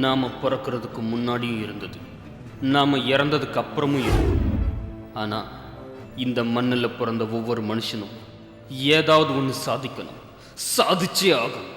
நாம் பிறக்கிறதுக்கு முன்னாடியும் இருந்தது, நாம் இறந்ததுக்கு அப்புறமும் இருக்கும். ஆனால் இந்த மண்ணில் பிறந்த ஒவ்வொரு மனுஷனும் ஏதாவது ஒன்று சாதிக்கணும், சாதிச்சே ஆகணும்.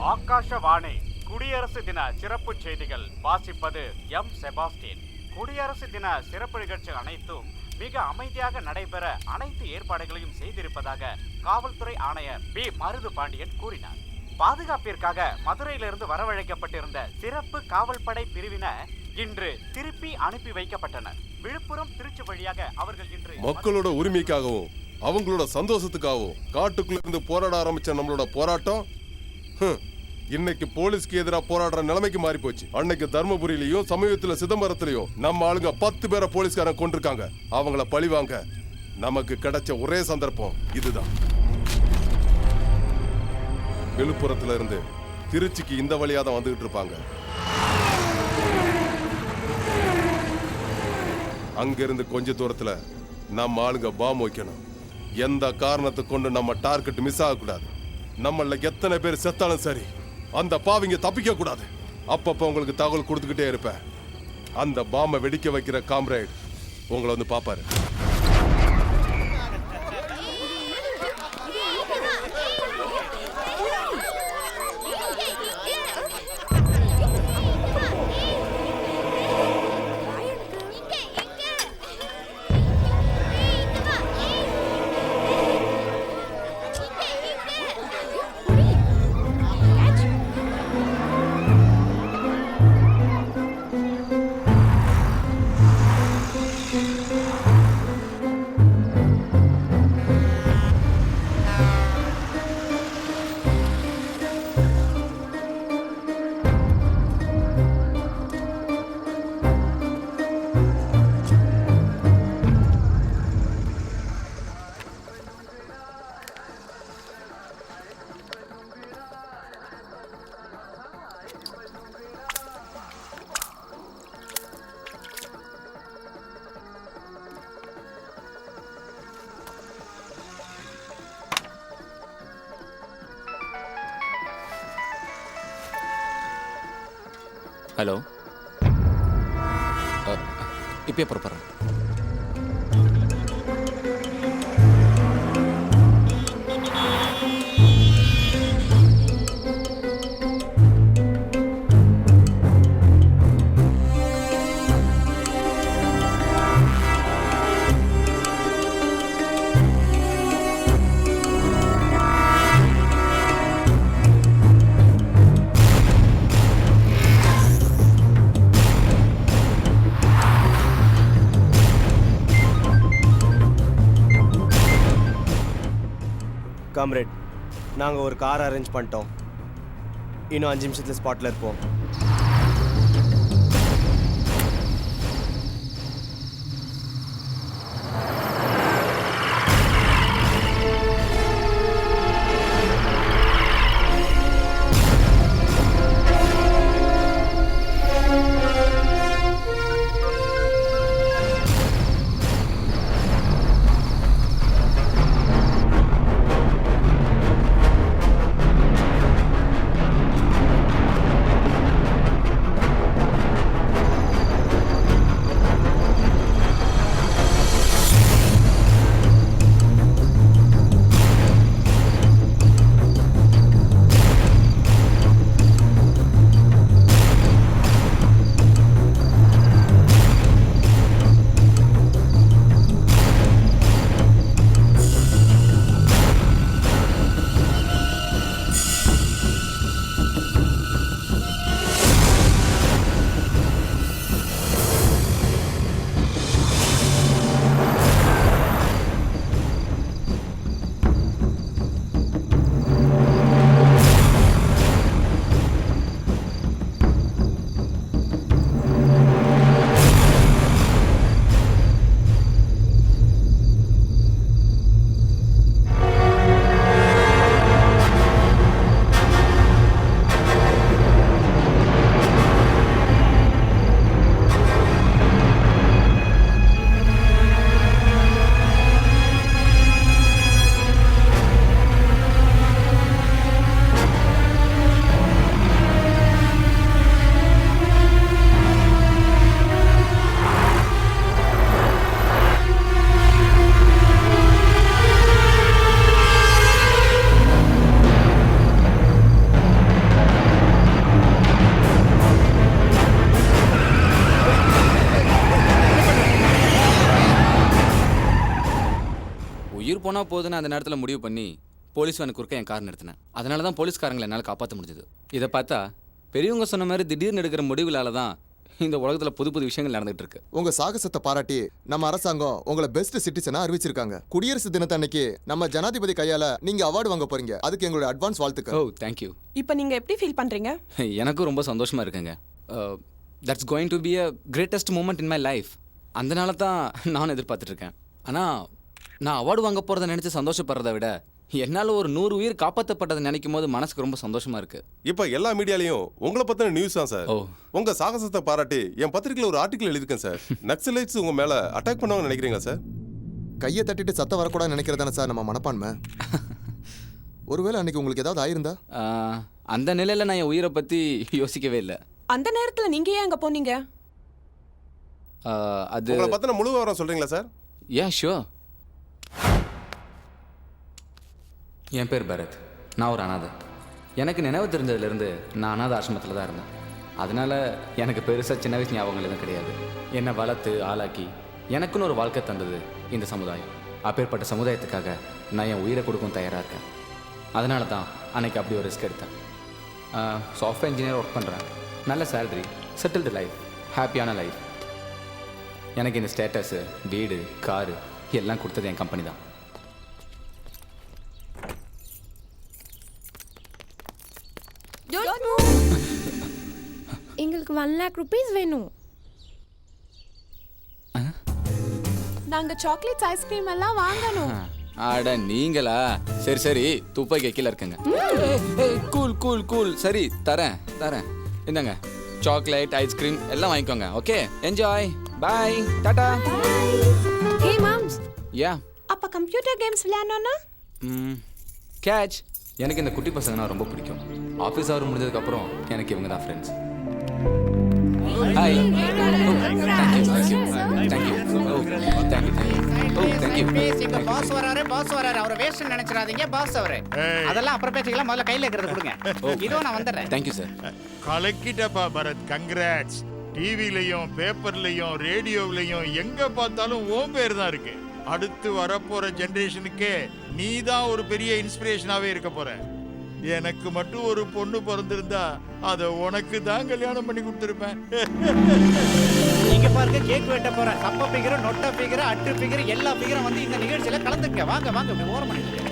ஆகாஷவாணி குடியரசு தின சிறப்பு செய்திகள். வாசிப்பது எம் செபாஸ்டியன். குடியரசு தின சிறப்பு நிகழ்ச்சி அனைத்தும் மிக அமைதியாக நடைபெற அனைத்து ஏற்பாடுகளையும் செய்திருப்பதாக காவல்துறை ஆணையர் பி மருது பாண்டியன் கூறினார். பாதுகாப்பிற்காக மதுரையிலிருந்து வரவழைக்கப்பட்டிருந்த சிறப்பு காவல்படை பிரிவினர் இன்று திருப்பி அனுப்பி வைக்கப்பட்டனர். விழுப்புரம் திருச்சி வழியாக அவர்கள் இன்று மக்களோட உரிமைக்காகவும் அவங்களோட சந்தோஷத்துக்காகவும் காட்டுக்குள்ள இருந்து போராட ஆரம்பிச்ச நம்மளோட போராட்டம் இன்னைக்கு போலீஸ்க்கு எதிராக போராடுற நிலைமைக்கு மாறி போச்சு. அன்னைக்கு தர்மபுரியிலையும் சமீபத்துல சிதம்பரத்திலையும் நம்ம ஆளுங்க 10 பேரை போலீஸ்காரன் கொண்டிருக்காங்க. அவங்கள பழிவாங்க நமக்கு கிடைச்ச ஒரே சந்தர்ப்பம் இதுதான். விழுப்புரத்துல இருந்து திருச்சிக்கு இந்த வழியா தான் வந்துகிட்டு இருப்பாங்க. அங்கிருந்து கொஞ்ச தூரத்துல நம்ம ஆளுங்க பாம் வைக்கணும். எந்த காரணத்தை கொண்டு நம்ம டார்கெட் மிஸ் ஆகக்கூடாது. நம்மள எத்தனை பேர் செத்தாலும் சரி, அந்த பாவிங்க தப்பிக்க கூடாது. அப்பப்ப உங்களுக்கு தகவல் கொடுத்துக்கிட்டே இருப்பேன். அந்த பாம்பை வெடிக்க வைக்கிற காம்ரேட் உங்களை வந்து பாப்பாரு. ஹலோ, இப்பயே புறப்படுறேன். காம்ரேட், நாங்கள் ஒரு கார் அரேஞ்ச் பண்ணிட்டோம். இன்னும் 5 நிமிஷத்தில் ஸ்பாட்டில் இருப்போம். போனால் போதுன்னு அந்த நேரத்தில் முடிவு பண்ணி போலீஸ் வேனுக்கு குறுக்க என் கார் நிறுத்தினேன். அதனால தான் போலீஸ்காரங்களை என்னால் காப்பாற்ற முடிஞ்சது. இதை பார்த்தா பெரியவங்க சொன்ன மாதிரி திடீர்னு எடுக்கிற முடிவுகளால தான் இந்த உலகத்தில் புது புது விஷயங்கள் நடந்துகிட்டு இருக்கு. உங்க சாகசத்தை பாராட்டி நம்ம அரசாங்கம் உங்களை பெஸ்ட் சிட்டிசனா அறிவிச்சிருக்காங்க. குடியரசு தினத்தன்னைக்கு நம்ம ஜனாதிபதி கையால நீங்க அவார்டு வாங்க போறீங்க. அதுக்கு எங்களோட அட்வான்ஸ் வாழ்த்துக்கள். Oh thank you. இப்போ நீங்க எப்படி ஃபீல் பண்றீங்க? எனக்கும் ரொம்ப சந்தோஷமா இருக்குங்க. That's going to be a greatest moment in my life. அதனால தான் நான் எதிர்பார்த்துட்டு இருக்கேன். ஆனால் நான் அவார்டு வாங்க போகிறத நினச்சி சந்தோஷப்படுறதை விட என்னால் ஒரு 100 உயிர் காப்பாற்றப்பட்டதை நினைக்கும் போது மனசுக்கு ரொம்ப சந்தோஷமா இருக்கு. இப்ப எல்லா மீடியாலையும் உங்களை பத்தின நியூஸ் தான் சார். ஓ. உங்க சாகசத்தை பாராட்டி என் பத்திரிகையில் ஒரு ஆர்டிக்கல் எழுதிருக்கேன் சார். நக்சலைட்ஸ் உங்க மேல அட்டாக் பண்ணுவாங்கன்னு நினைக்கிறீங்களா சார்? கையை தட்டிட்டு சத்தம் வரக்கூடாது நினைக்கிறதானே சார் நம்ம மனப்பான்மை. ஒருவேளை அன்னைக்கு உங்களுக்கு ஏதாவது ஆயிருந்தா? அந்த நிலையில் நான் என் உயிரை பற்றி யோசிக்கவே இல்லை. அந்த நேரத்துல நீங்க ஏன் அங்க போனீங்க? அது உங்களை பத்தின முழு விவரம் சொல்றீங்களா சார்? யா ஷுவர். என் பேர் பரத். நான் ஒரு அனாதை. எனக்கு நினைவு தெரிஞ்சதுலேருந்து நான் அனாதை ஆசிரமத்தில் தான் இருந்தேன். அதனால் எனக்கு பெருசாக சின்ன வயசு ஞாபகங்கள் எதுவும் கிடையாது. என்னை வளர்த்து ஆளாக்கி எனக்குன்னு ஒரு வாழ்க்கை தந்தது இந்த சமுதாயம். அப்பேற்பட்ட சமுதாயத்துக்காக நான் என் உயிரை கொடுக்கவும் தயாராக இருக்கேன். அதனால தான் அன்னைக்கு அப்படி ஒரு ரிஸ்க் எடுத்தேன். சாஃப்ட்வேர் இன்ஜினியர் ஒர்க் பண்ணுறேன். நல்ல சேலரி, செட்டில்டு லைஃப், ஹாப்பியான லைஃப். எனக்கு இந்த ஸ்டேட்டஸு, வீடு, காரு எல்லாம் கொடுத்தது என் கம்பெனி தான். எங்களுக்கு 1 lakh rupees வேணும். நாங்க சாக்லேட்ஸ் ஐஸ்கிரீம் எல்லாம் வாங்கணும். ஆட நீங்களா? சரி சரி, துப்பாக்கி கீழே இருக்குங்க. Cool cool cool. சரி தரேன் தரேன். இந்தாங்க சாக்லேட், ஐஸ்கிரீம் எல்லாம் வாங்கிக்கோங்க. Okay, enjoy. Bye, tata. Hey மாம்ஸ். யா. அப்ப கம்ப்யூட்டர் கேம்ஸ் விளையாடணும்னா? கேட்ச். எனக்கு இந்த குட்டி பசங்கன்னா ரொம்ப பிடிக்கும். ஆஃபீஸ் அவர் முடிஞ்சதுக்கப்புறம் எனக்கு இவங்க தான் ஃப்ரெண்ட்ஸ். ஹாய். பாஸ் வராரு. அவர் வேஸ்ட் நினைச்சிடாதீங்க. பாஸ் அவரு. அதெல்லாம் அப்புறம் பேசிக்கலாம். முதல்ல கையில இருக்கிறது கொடுங்க. இதோ நான் வந்துடுறேன். Thank you sir. கலக்கிட்டப்பா பரத், கங்க்ராட்ஸ். டிவிலையும் பேப்பர்லையும் ரேடியோவிலையும் எங்க பார்த்தாலும் உன் பேர் தான் இருக்கு. அடுத்து வரப்போற ஜெனரேஷனுக்கே நீ தான் ஒரு பெரிய இன்ஸ்பிரேஷனாவே இருக்க போற. எனக்கு மட்டும் ஒரு பொண்ணு பிறந்திருந்தா அதை உனக்கு தான் கல்யாணம் பண்ணி கொடுத்துருப்பேன். நீங்க பாருங்க, கேக் வெட்ட போற சப்ப பிகர், நொட்ட பிகர், அட்டு பிகர், எல்லா பிகரும் வந்து இந்த நிகழ்ச்சியில கலந்துக்க. வாங்க வாங்க, இப்படி ஓரம் பண்ணிடுங்க.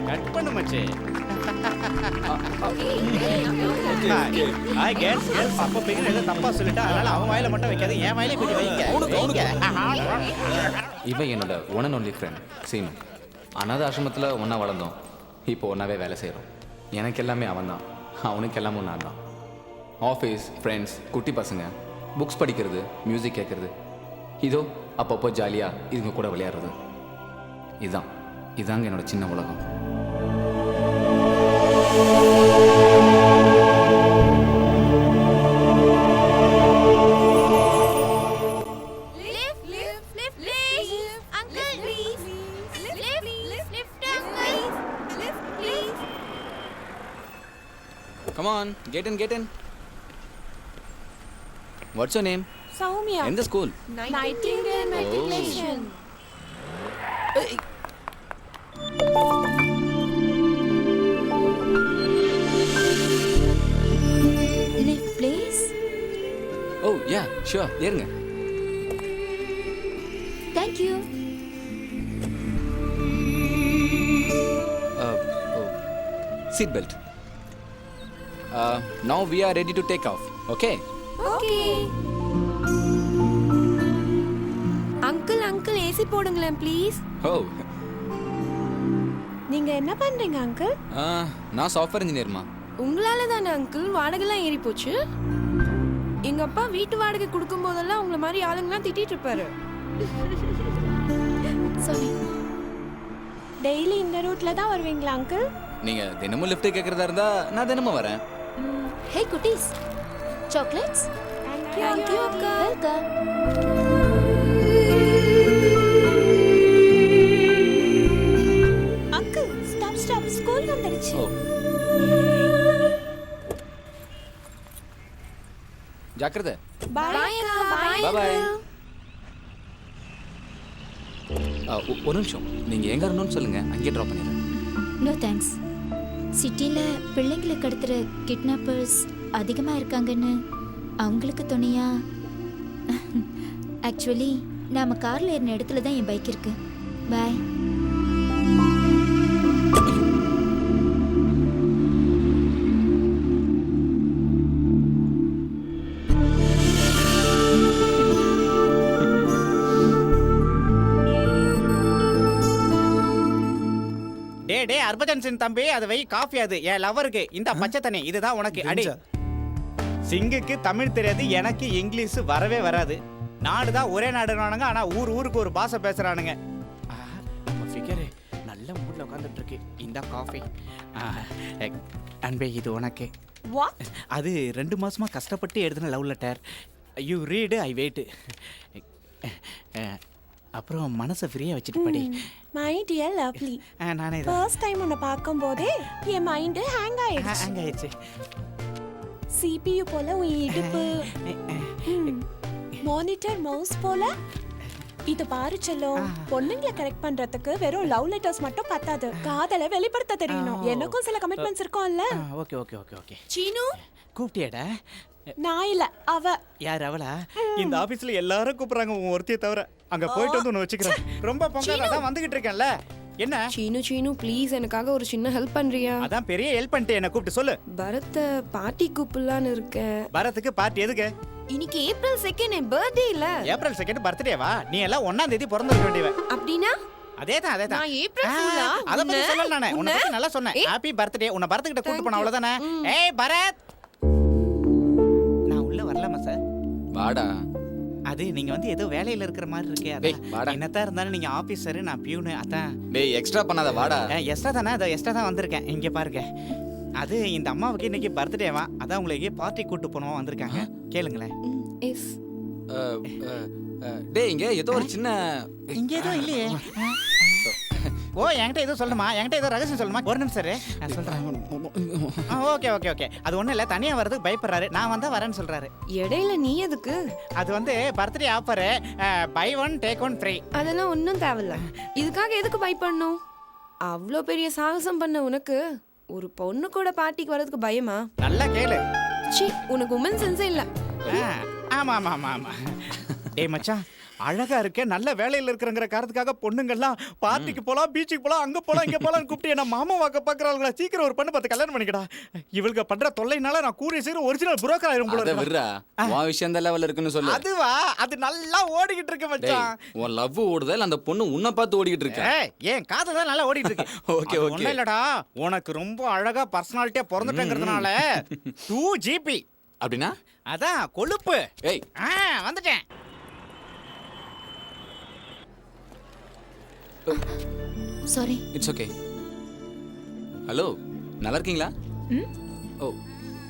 கட் பண்ணு மச்சி. Hi girls. சப்ப பிகர் ஏதோ தப்பா சொல்லிட்டா, அதனால அவன் வாயில மட்டும் வைக்காத, என் வாயில கொஞ்சம் வைங்க. இவன் என்னோட one and only friend Seenu. அனாதை ஆசிரமத்தில் ஒன்றா வளர்ந்தோம். இப்போ ஒன்றாவே வேலை செய்கிறோம். எனக்கு எல்லாமே அவன் தான், அவனுக்கு எல்லாமே நான் தான். ஆஃபீஸ், ஃப்ரெண்ட்ஸ், குட்டி பசங்க, புக்ஸ் படிக்கிறது, மியூசிக் கேட்குறது, இதோ அப்பப்போ ஜாலியாக இதுங்க கூட விளையாடுறது. இதாங்க என்னோட சின்ன உலகம். Come on, get in. What's your name? Soumya. எந்த school? Nightingale Matriculation. Lift please. Oh yeah, sure. ஏறுங்க. Thank you. Seat belt. Now we are ready to take off. Okay? Okay. Uncle AC போடுங்களேன் ப்ளீஸ். Oh. நீங்க என்ன பண்றீங்க uncle? நான் software இன்ஜினியர்மா. உங்களால தானே uncle வாடகைலாம் ஏறி போச்சு. எங்க அப்பா வீட்டு வாடகை கொடுக்கும் போதெல்லாம் உங்களை மாதிரி ஆளுங்கலாம் திட்டிட்டு இருப்பாரு. சாரி. டெய்லி இந்த ரூட்ல தான் வருவீங்களா அங்கிள்? நீங்க தினமும் லிஃப்ட் கேக்குறதா இருந்தா நான் தினமும் வரேன். Hey cuties. Chocolates? Thank you akka. Welcome. Uncle stop school வந்துருச்சு. ஜாக்கிரதை. Bye. Bye. Bye bye. Uncle. ஒரு நிமிஷம், நீங்கள் எங்கே வரணும்னு சொல்லுங்கள், அங்கேயே ட்ராப் பண்ணிடுறேன். No thanks. சிட்டியில் பிள்ளைங்களை கடத்துகிற கிட்னாப்பர்ஸ் அதிகமாக இருக்காங்கன்னு அவங்களுக்கு துணையா? ஆக்சுவலி நாம் காரில் ஏறின இடத்துல தான் என் பைக் இருக்கு. பாய். டே ஹர்பஜன் தம்பி, அது வை காஃபி, அது என் லவருக்கு. இந்த பச்சை தண்ணி இதுதான் உனக்கு. அடி சிங்குக்கு தமிழ் தெரியாது, எனக்கு இங்கிலீஷ் வரவே வராது. நாடு தான் ஒரே நாடுனானுங்க, ஆனா ஊருக்கு ஒரு பாஷை பேசுறானுங்க. நம்ம ஃபிகர் நல்ல மூட்ல உட்காந்துட்டு இருக்கு. இந்த காஃபி அன்பே, இது உனக்கு. அது 2 மாசமா கஷ்டப்பட்டு எழுதின love letter. You read, I wait. அப்புறம் மனசை ஃப்ரீயா வச்சுட்டு படி. மை டியர் லவ்லி, நானே ஃபர்ஸ்ட் டைம் உன்னை பார்க்கும்போதே என் மைண்ட் ஹேங் ஆயிடுச்சு. CPU போல உன் இடுப்பு, மானிட்டர் மவுஸ் போல. இது பாரு செல்லம், பொண்ணுங்களை கரெக்ட் பண்றதுக்கு வெறும் லவ் லெட்டர்ஸ் மட்டும் பத்தாது, காதலை வெளிப்படுத்த தெரியணும். எனக்கும் சில கமிட்மெண்ட்ஸ் இருக்கும்ல. Okay okay okay okay. Seenu கூப்பிட்டியாடா? நான் இல்ல, அவ. யார் அவளா? இந்த ஆபீஸ்ல எல்லாரும் கூப்பிடுறாங்க, உன் ஒருத்தியை தவிர. அங்க போயிட்டு வந்து உன்னை வச்சுக்கிறேன். ரொம்ப பொங்கல் தான் வந்துகிட்டு இருக்கேன்ல. என்ன சீனு ப்ளீஸ் எனக்காக ஒரு சின்ன ஹெல்ப் பண்றியா? அதான் பெரிய ஹெல்ப் பண்ணிட்டு என்ன கூப்பிட்டு சொல்லு. பரத்தை பார்ட்டி கூப்பிடலான்னு இருக்கேன். பரத்துக்கு பார்ட்டி எதுக்கு? இன்னைக்கு ஏப்ரல் 2 என் பர்த்டே இல்ல. ஏப்ரல் 2 பர்த்டேவா? நீ எல்லாம் 1ஆம் தேதி பிறந்திருக்க வேண்டியவ. அப்படினா? அதேதான். நான் ஏப்ரல் ஃபுல்லா அத பத்தி சொல்லல. நானே உன்னை பத்தி நல்லா சொன்னேன். Happy birthday. உன்னை பரத் கிட்ட கூட்டி போன அவ்வளவுதானே. ஏய் பரத், நான் உள்ள வரலாமா சார்? வாடா. அது நீங்க வந்து ஏதோ வேலையில இருக்கிற மாதிரி இருக்கே. அதான் என்னதான் இருந்தாலும் நீங்க ஆபீசர், நான் பியூனு. அதான். டேய் எக்ஸ்ட்ரா பண்ணாத, வாடா. எக்ஸ்ட்ரா தானே, அதை எக்ஸ்ட்ரா தான் வந்திருக்கேன். இங்க பாருங்க, அது இந்த அம்மாவுக்கு இன்னைக்கு பர்த்டேவா, அதான் உங்களுக்கு பார்ட்டி கூட்டு போனோம் வந்திருக்காங்க. கேளுங்களேன். எஸ். டேய் இங்க ஏதோ ஒரு சின்ன இங்க எதுவும் இல்லையே. ஓ, என்கிட்ட ஏதோ சொல்லணுமா? என்கிட்ட ஏதோ ரகசியம் சொல்லணுமா? ஒரு நிமிஷம் சார், நான் சொல்றேன். Okay okay okay. அது ஒண்ணும் இல்ல, தனியா வர்றதுக்கு பயப்படுறாரு. நான் வந்தா வரேன்னு சொல்றாரு. இடையில நீ எதுக்கு? அது வந்து birthday offer, buy 1 take 1 free. அதெல்லாம் ஒன்றும் தேவையில்ல. இதுக்காக எதுக்கு பை பண்ணணும்? அவ்வளோ பெரிய சாகசம் பண்ண உனக்கு ஒரு பொண்ணு கூட பார்ட்டிக்கு வர்றதுக்கு பயமா? நல்லா கேளு. சி, உனக்கு உமன் சென்ஸே இல்ல. ஆமா ஆமா ஆமா ஆமா. டேய் மச்சான், அழகா இருக்க, நல்ல வேலையில இருக்கிறங்கிற காரணத்துக்காக பொண்ணுங்கெல்லாம் பார்ட்டிக்கு போலாம், பீச்சுக்கு போலாம், அங்க போலாம், இங்க போலாம் கூப்பிட்டு என்ன மாமா வாக்க பாக்குறாங்களா? சீக்கிரம் ஒரு பொண்ணு பார்த்து கல்யாணம் பண்ணிக்கடா. இவளுக்கு பண்ற தொல்லைனால நான் கூறிய சீக்கிரம் ஒரிஜினல் புரோக்கர் ஆயிரும் போல இருக்கு. விடுறா, உன் விஷயம் அந்த லெவல்ல இருக்குன்னு சொல்லு. அதுவா? அது நல்லா ஓடிக்கிட்டு இருக்கு மச்சான். உன் லவ் ஓடுதல், அந்த பொண்ணு உன்னை பார்த்து ஓடிக்கிட்டு இருக்கு. ஏன் காதல் தான் நல்லா ஓடிட்டு இருக்கு. Okay okay. ஒண்ணும் இல்லடா, உனக்கு ரொம்ப அழகா பர்சனாலிட்டியா பிறந்துட்டேங்கிறதுனால 2 GB. அப்படின்னா? அதான் கொழுப்பு. ஏய் வந்துட்டேன். சாரி. It's okay. ஹலோ, நல்லா இருக்கீங்களா? ஓ,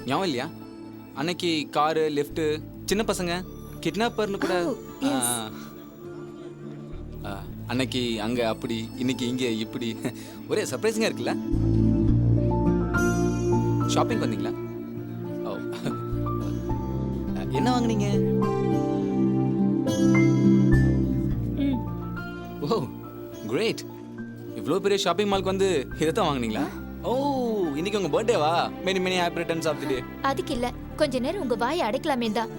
ஞாபகம் இல்லையா? அன்னைக்கு காரு, லிஃப்ட், சின்ன பசங்க, கிட்னாப்பர்னு கூட. அன்னைக்கு அங்க அப்படி, இன்னைக்கு இங்க இப்படி, ஒரே சர்ப்ரைசிங்கா இருக்குல்ல? ஷாப்பிங் வந்தீங்களா? ஓ, என்ன வாங்குனீங்க? ஓ கிரேட். இவ்வளோ பெரிய ஷாப்பிங் மால்க்கு வந்து இதை தான் வாங்குனீங்களா? ஓ, இன்னைக்கு உங்க பர்த்டேவா? Many many happy returns of the day. அதுக்கு இல்ல, கொஞ்ச நேரம் உங்க வாயை அடைக்கலாமே தான்.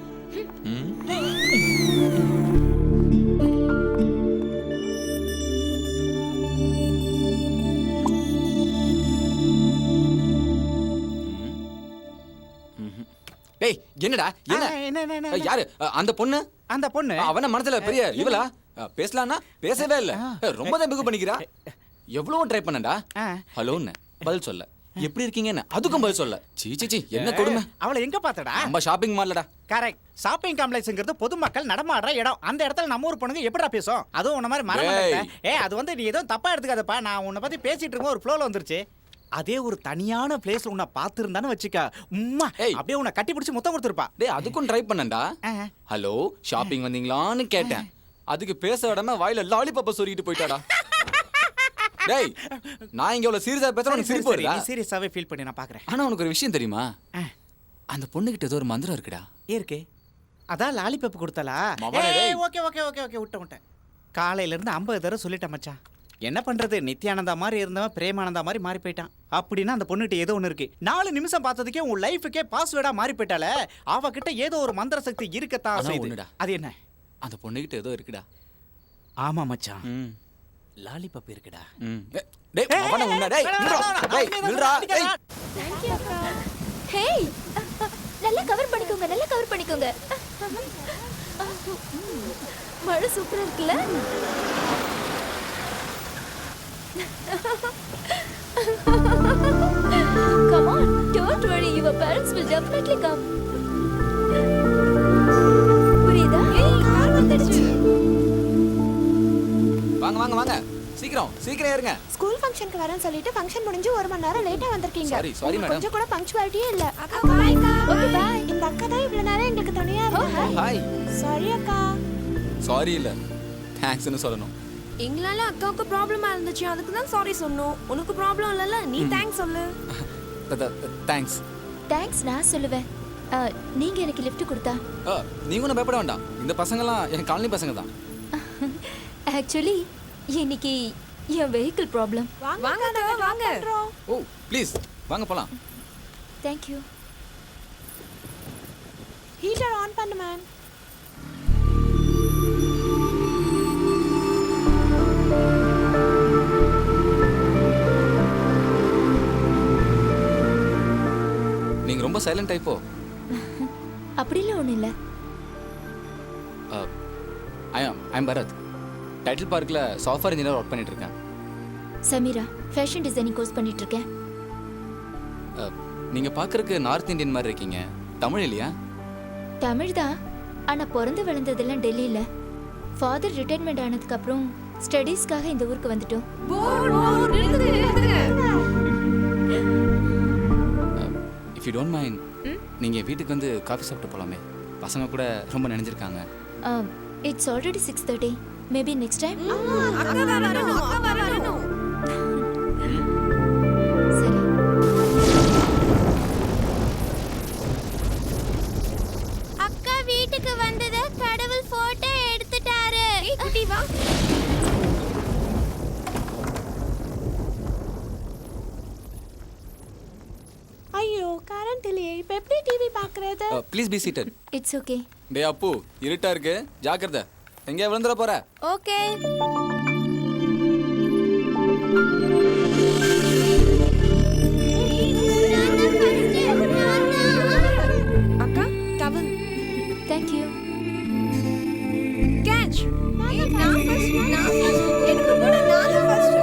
டேய் என்னடா? என்ன யாரு அந்த பொண்ணு? அந்த பொண்ணு அவன மனசுல பெரிய இவளா? பேசலாம்னா பேசவே இல்ல. ரொம்ப தான் பிகு பண்ணிக்கிறா. எவ்வளவு ட்ரை பண்ணடா. ஹலோன்னு பதில் சொல்ல, எப்படி இருக்கீங்கன்னு அதுக்கும் பதில் சொல்ல. சீ சீ சீ, என்ன கொடுமை. அவளை எங்க பார்த்தடா? நம்ம ஷாப்பிங் மால்லடா. கரெக்ட். ஷாப்பிங் காம்ப்ளெக்ஸ்ங்கிறது பொதுமக்கள் நடமாடுற இடம். அந்த இடத்துல நம்ம ஊர் பொண்ணுங்க எப்படிடா பேசும்? அதுவும் உன்ன மாதிரி மரமண்டை. அது வந்து நீ எதுவும் தப்பா எடுத்துக்காதப்பா. நான் உன்னை பத்தி பேசிட்டு இருக்கும் ஒரு ஃப்ளோல வந்துருச்சு. அதே ஒரு தனியான பிளேஸ்ல உன்னை பாத்துருந்தான்னு வச்சுக்க, அப்படியே உன்னை கட்டி பிடிச்சி முத்தம் கொடுத்துருப்பா. டேய் அதுக்கும் ட்ரை பண்ணண்டா. ஹலோ, ஷாப்பிங் வந்தீங்களான்னு கேட்டேன். அதுக்கு பேச விடாம வாயில லாலிபாப்ப சொருகிட்டு போயிட்டாடா. டேய், நான் இங்க இவ்வளவு சீரியஸா பேசுறேன், சிரிப்பு வருதா? நீ சீரியஸாவே ஃபீல் பண்ணி நான் பாக்குறேன். ஆனா உனக்கு ஒரு விஷயம் தெரியுமா? அந்த பொண்ணுகிட்ட ஏதோ ஒரு மந்திரம் இருக்குடா. இருக்கு. அதான் லாலிபாப் கொடுத்தலா? ஓகே ஓகே ஓகே ஓகே விட்டேன். காலையிலேருந்து 50 தடவை சொல்லிட்டேன் மச்சான். என்ன பண்ணுறது, நித்யானந்தா மாதிரி இருந்தவன் பிரேமானந்தா மாதிரி மாறி போயிட்டான். அப்படின்னா அந்த பொண்ணுகிட்ட ஏதோ ஒன்று இருக்கு. 4 நிமிஷம் பார்த்ததுக்கே உன் லைஃபுக்கே பாஸ்வேர்டாக மாறி போயிட்டால, அவகிட்ட ஏதோ ஒரு மந்திர சக்தி இருக்கத்தான் செய்யுது. ஒண்ணுடா. அது என்ன? அந்த பொண்ணுகிட்ட ஏதோ இருக்குடா. ஆமா மச்சான், லாலிபப் இருக்குடா. டேய் அவன உன்ன டேய் நில்றா. ஹேய், நல்லா கவர் பண்ணிக்கோங்க, நல்லா கவர் பண்ணிக்கோங்க. மழை சூப்பரா இருக்குல்ல? Come on, don't worry, your parents will definitely come. புரியுதா? கார் வந்துடுச்சு. வாங்க வாங்க வாங்க, சீக்கிரம் சீக்கிரம் ஏறுங்க. ஸ்கூல் ஃபங்க்ஷனுக்கு வரேன்னு சொல்லிட்டு ஃபங்க்ஷன் முடிஞ்சு 1 மணி நேரம் லேட்டா வந்திருக்கீங்க. Sorry உங்களுக்கு madam. கொஞ்சம் கூட பங்க்சுவாலிட்டியே இல்ல. அக்கா பாய் அக்கா. Okay bye. இந்த அக்கா தான் இவ்வளவு நேரம் எங்களுக்கு துணையா இருந்தாங்க. ஹாய். சாரி அக்கா. சாரி இல்ல, தேங்க்ஸ்னு சொல்லணும். எங்களால அக்காவுக்கு ப்ராப்ளமா இருந்துச்சு, அதுக்கு தான் சாரி சொன்னோம். உனக்கு ப்ராப்ளம் இல்லைல்ல, நீ தேங்க்ஸ் சொல்லு. தேங்க்ஸ். தேங்க்ஸ் நான் சொல்லுவேன். நீங்க எனக்கு லிஃப்ட் கொடுத்தா? நீங்க ஒன்றும் பயப்பட வேண்டாம், இந்த பசங்கலாம் என் காலனி பசங்க தான். ஆக்சுவலி இன்னைக்கு என் வெஹிக்கிள் ப்ராப்ளம். வாங்க அக்கா, வாங்க. ஓ ப்ளீஸ் வாங்க போலாம். தேங்க்யூ. ஹீட்டர் ஆன் பண்ணு மேன். நீங்க ரொம்ப சைலண்ட் டைப்போ. அப்படிலாம் ஒன்றும் இல்லை. I am Bharath. டைட்டில் பார்க்கில் சாஃப்ட்வேர் இன்ஜினியர் ஒர்க் பண்ணிட்டு இருக்கேன். சமீரா, ஃபேஷன் டிசைனிங் கோர்ஸ் பண்ணிட்டு இருக்கேன். நீங்க பார்க்கறதுக்கு நார்த் இந்தியன் மாதிரி இருக்கீங்க. தமிழ் இல்லையா? தமிழ் தான், ஆனால் பிறந்து வளர்ந்ததெல்லாம் டெல்லியில். ஃபாதர் ரிட்டையர்மெண்ட் ஆனதுக்கப்புறம் ஸ்டடீஸ்க்காக இந்த ஊருக்கு வந்துட்டோம். இஃப் யூ டோன்ட் மைண்ட், நீங்கள் வீட்டுக்கு வந்து காஃபி சாப்பிட்டு போகலாமே. பசங்க கூட ரொம்ப நினைஞ்சிருக்காங்க. It's already 6:30. Maybe next time. சரி. அக்கா வீட்டுக்கு வந்தத கடவுள் போட்டோ எடுத்துட்டாரு. குட்டி வா. ஐயோ கரண்ட் இல்லையே, இப்போ எப்படி டிவி பார்க்கறது? Please be seated. It's okay. டே அப்பு, இருட்டா இருக்கு, ஜாக்கிரதை, எங்கேயா விழுந்துட போற. ஓகே. அக்கா டவல். தேங்க்யூ. கேட்ச். நான் ஃபர்ஸ்ட். எனக்கு கூட நான் ஃபர்ஸ்ட்.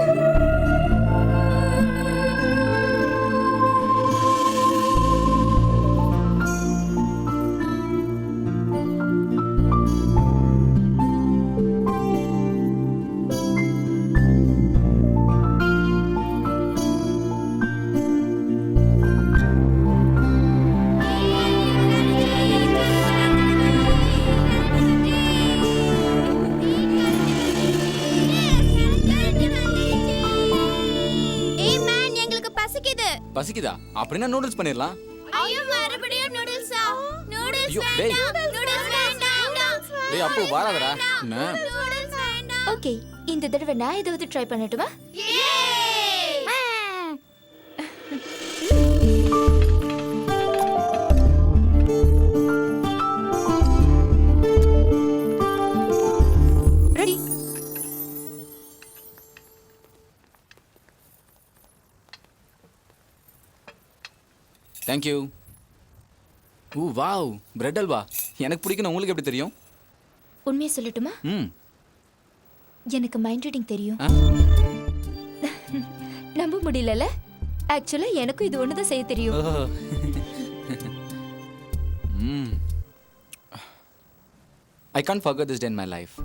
பசிக்குதா? அப்படின்னா நூடுல்ஸ் பண்ணிடலாம். ஐயோ மறுபடியும் நூடுல்ஸா? நூடுல்ஸ் ஐயோ, டேய். வேண்டாம். நூடுல்ஸ் வேண்டாம். டேய் அப்பு வாராதடா. என்ன? நூடுல்ஸ் வேண்டாம். ஓகே, இந்த தடவை நான் ஏதாவது ட்ரை பண்ணட்டுமா? ரெடி. தேங்க்யூ. ஓ வாவ், பிரெட் அல்வா. எனக்கு பிடிக்கணும், உங்களுக்கு எப்படி தெரியும்? உண்மையை சொல்லட்டுமா? எனக்கு மைண்ட் ரீடிங் தெரியும். நம்ப முடியலல? ஆக்சுவலா எனக்கும் இது ஒன்று தான் செய்ய தெரியும். I can't forget this day in my life.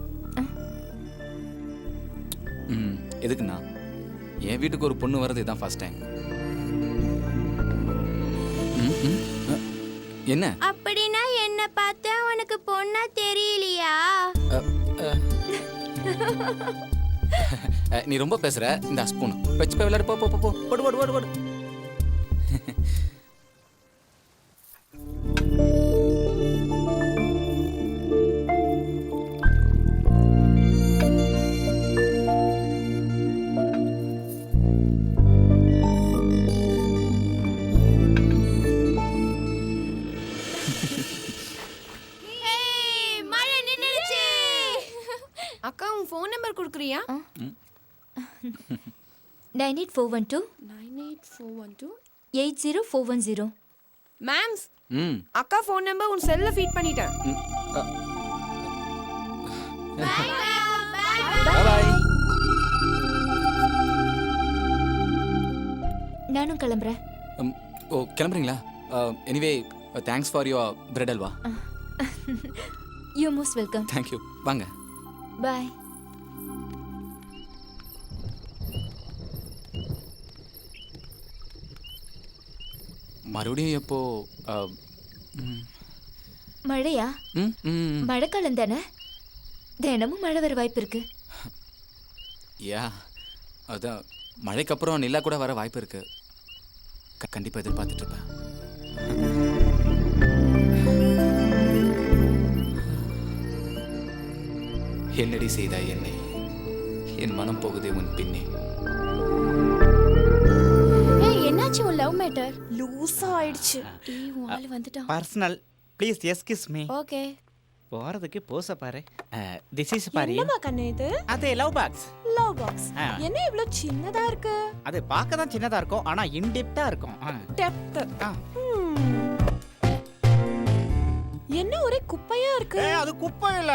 எதுக்குண்ணா, என் வீட்டுக்கு ஒரு பொண்ணு வர்றது இதுதான் ஃபர்ஸ்ட் டைம். என்ன? அப்படின்னா என்ன பார்த்தா உனக்கு பொண்ணா தெரியலையா? நீ ரொம்ப பேசுற. இந்த ஸ்பூன் வச்சு போய் விளையாடு. போ போ போ போடு போடு போடு போடு. உன் ஃபோன் நம்பர் கொடுக்குறியா? 98412 98412 80410. மேம்ஸ், ம் அக்கா ஃபோன் நம்பர் உன் செல்ல ஃபீட் பண்ணிட்டேன். பாய். நானும் கிளம்புறேன். ஓ கிளம்புறீங்களா? Anyway thanks for your bread halwa. You most welcome. Thank you. வாங்க. பாய். மறுபடியும் எப்போ? மழையா? மழைக்காலம் தானே, தினமும் மழை வர வாய்ப்பு இருக்கு. யா, அதான் மழைக்கு அப்புறம் நிலா கூட வர வாய்ப்பு இருக்கு. கண்டிப்பாக எதிர்பார்த்துட்டு இருப்பேன். என்னடி செய்தாய் என்னை, என் மனம் போகுதே உன் பின்னே. என்னாச்சு உன் லவ் மேட்டர்? லூசா ஆயிடுச்சு. உன் ஆளு வந்துட்டான். Personal please excuse me. Okay. போறதுக்கு போச பாரு. திஸ் இஸ் பாரு. என்னமா கண்ணு இது? அது லவ் பாக்ஸ். Love box. என்ன இவ்ளோ சின்னதா இருக்கு? அது பார்க்க தான் சின்னதா இருக்கும், ஆனா இன்டெப்தா இருக்கும். டெப்த். என்ன ஒரே குப்பையா இருக்கு? அது குப்பை இல்ல,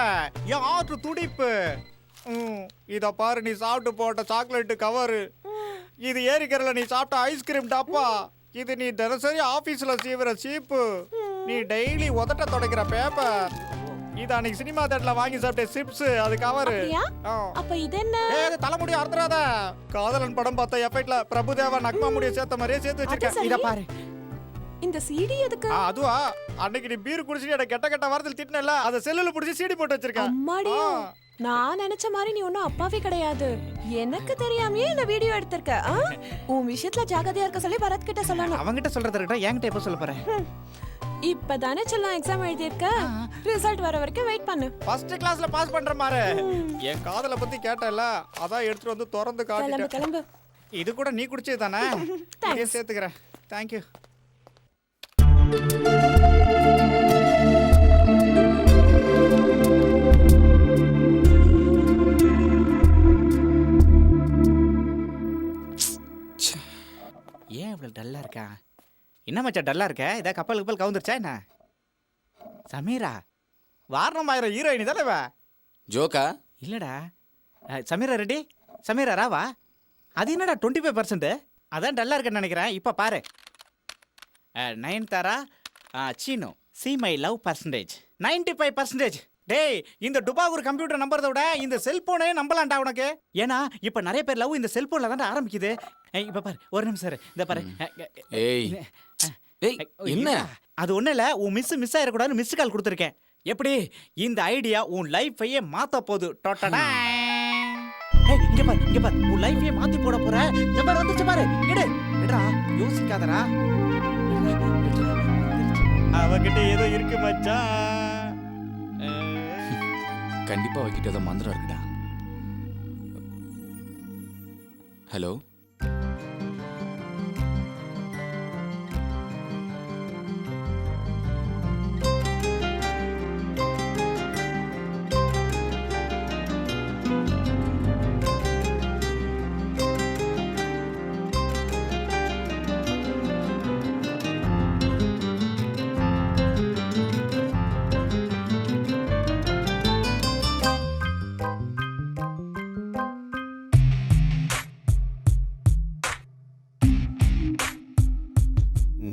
யாரு துடிப்பு. இத பாரு, நீ சாப்பிட்டு போட்ட சாக்லேட் கவர். இது ஏரிக்கரையில நீ சாப்பிட்ட ஐஸ்கிரீம் டாப்பா. இது நீ தினசரி ஆபீஸ்ல சீவுற சீப்பு. நீ டெய்லி உதட்ட துடைக்கிற பேப்பர். இது அன்னைக்கு சினிமா தேட்டர்ல வாங்கி சாப்பிட்ட சிப்ஸ், அது கவர். அப்ப இது என்ன? ஏய், தலைமுடி அறுத்துறாத. காதலன் படம் பார்த்த எஃபெக்ட்ல பிரபுதேவா நக்மா முடிய சேர்த்த மாதிரியே சேர்த்து வச்சிருக்கேன். இத பாரு. இந்த சிடி எதுக்கு? அதுவா, அன்னைக்கு நீ பீர் குடிச்சிட்டு எனக்கு கெட்ட கெட்ட வார்த்தையில் திட்டினல, அத செல்லுல புடிச்சு சிடி போட்டு வச்சிருக்கேன். அம்மாடி, நான் நினைச்ச மாதிரி நீ ஒன்னும் அப்பாவே கிடையாது. எனக்கு தெரியாமயே இந்த வீடியோ எடுத்திருக்க. உன் விஷயத்துல ஜாகிரதையா இருக்க சொல்லி பரத் கிட்ட சொல்லணும். அவங்கிட்ட சொல்றத விட என்கிட்ட எப்ப சொல்ல போறேன்? இப்பதானே செல்லம் எக்ஸாம் எழுதியிருக்க. ரிசல்ட் வர வரைக்கும் வெயிட் பண்ணு. ஃபர்ஸ்ட் கிளாஸ்ல பாஸ் பண்ற மாதிரி. என் காதல பத்தி கேட்டல, அதான் எடுத்துட்டு வந்து திறந்து காட்டிட்டேன். கிளம்பு. இது கூட நீ குடிச்சது தானே? இதே சேர்த்துக்கிறேன். Thank you. ஏன் இவ்வளவு டல்லா இருக்கா? என்ன மச்சான் டல்லா இருக்க? இதா கப்பல் கவுந்துருச்சா என்ன? சமீரா வாரணமாயிரம் ஹீரோயினி தானே? ஜோக்கா? இல்லடா. சமீரா ரெடி? சமீரா ராவா? அது என்னடா 25%? அதான் டல்லா இருக்குன்னு நினைக்கிறேன். இப்போ பாரு. நயன்தாரா, சீனோ, சி மை லவ் பர்சன்டேஜ் 95%. டேய், இந்த டுபாகூர் கம்ப்யூட்டர் நம்புறத விட இந்த செல்போனே நம்பலாம்டா உனக்கு. ஏன்னா இப்போ நிறைய பேர் லவ் இந்த செல்போன்ல தான் ஆரம்பிக்குது. இப்போ பாரு, ஒரு நிமிஷம் இரு. இந்த பாரு. ஏய் ஏய், என்ன? அது ஒன்றும் இல்லை, உன் மிஸ் ஆயிடக்கூடாதுன்னு மிஸ் கால் கொடுத்துருக்கேன். எப்படி இந்த ஐடியா உன் லைஃபையே மாற்ற போகுது. டோட்டடா. இங்க பாரு, உன் லைஃபையே மாற்றி போட போற. இந்த பாரு வந்துச்சு பாரு. எடுடா, யோசிக்காதடா. அவகிட்ட ஏதோ இருக்கு மச்சான். கண்டிப்பா அவகிட்ட ஏதோ மந்திரம் இருக்குடா. ஹலோ,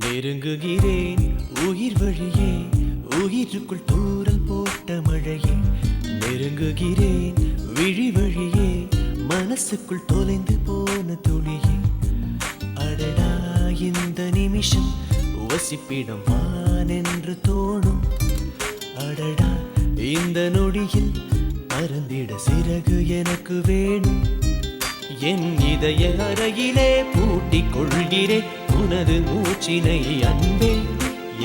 நெருங்குகிறேன் உயிர் வழியே, உயிருக்குள் தூரல் போட்ட மழையே. நெருங்குகிறேன் விழி வழியே, மனசுக்குள் தொலைந்து போன துளியே. அடடா, இந்த நிமிஷம் வசிப்பிடம் வான் என்று தோணும். அடடா, இந்த நொடியில் பறந்திட சிறகு எனக்கு வேணும். என் இதய அறையிலே பூட்டிக் கொள்கிறேன் உனது மூச்சினை அன்பே.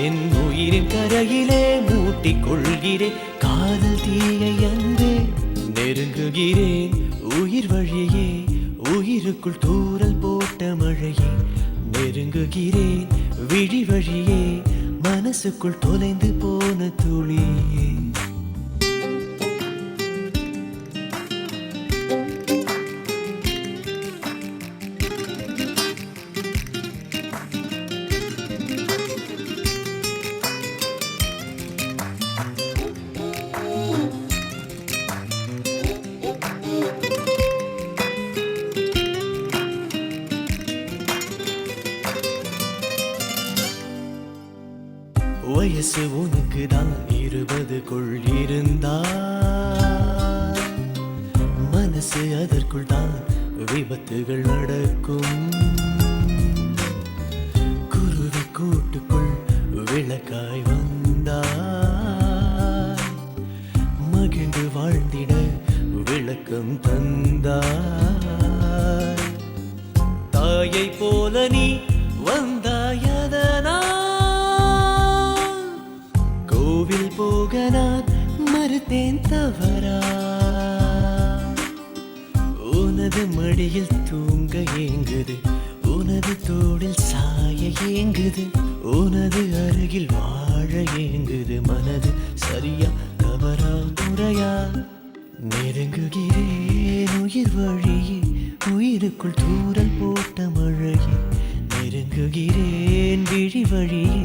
என் உயிரின் கரையிலே மூட்டிக் கொள்கிறேன் காதல் தீயை அன்பே. நெருங்குகிறேன் உயிர் வழியே, உயிருக்குள் தூரல் போட்ட மழையே. நெருங்குகிறேன் விழி வழியே, மனசுக்குள் தொலைந்து போன துளியே. விபத்துகள் நடக்கும். குருவி கூட்டுக்குள் விளக்காய் வந்தாய், மகிழ்ந்து வாழ்ந்திட விளக்கம் தந்தாய். தாயை போல நீ வந்தாயதனால் கோவில் போக நான் மறுத்தேன் தவறா. உனது மடியில் தூங்க ஏங்குது, உனது தோளில் சாய ஏங்குது, உனது அருகில் வாழ ஏங்குது மனது. சரியா தவறா முறையா? நெருங்குகிறேன் உயிர் வழியே, உயிருக்குள் தூரல் போட்ட மழையே. நெருங்குகிறேன் விழி வழியே,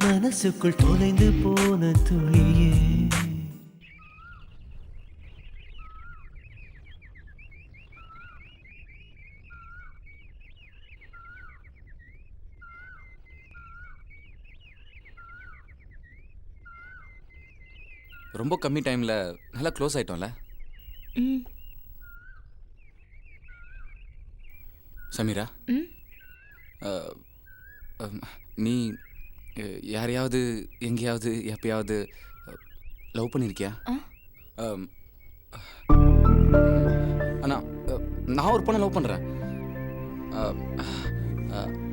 மனசுக்குள் தொலைந்து போன துளியே. ரொம்ப கம்மி டைமில் நல்லா க்ளோஸ் ஆயிட்டோம்ல. ம் சமீரா, நீ யாரையாவது எங்கேயாவது எப்பயாவது லவ் பண்ணியிருக்கியா? அண்ணா, நான் ஒரு பொண்ணை லவ் பண்ணுறேன்.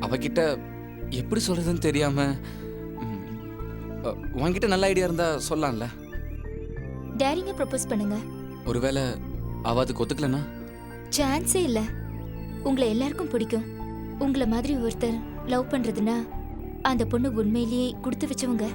அவகிட்ட எப்படி சொல்கிறதுன்னு தெரியாமல் உன்கிட்ட நல்ல ஐடியா இருந்தால் சொல்லலாம்ல. டேரிங்க ப்ரப்போஸ் பண்ணுங்க. ஒருவேளை அவ அதுக்கு ஒத்துக்கலனா? சான்ஸே இல்லை. உங்களை எல்லாருக்கும் பிடிக்கும். உங்களை மாதிரி ஒருத்தர் லவ் பண்ணுறதுன்னா அந்த பொண்ணு உண்மையிலேயே கொடுத்து வச்சவங்க.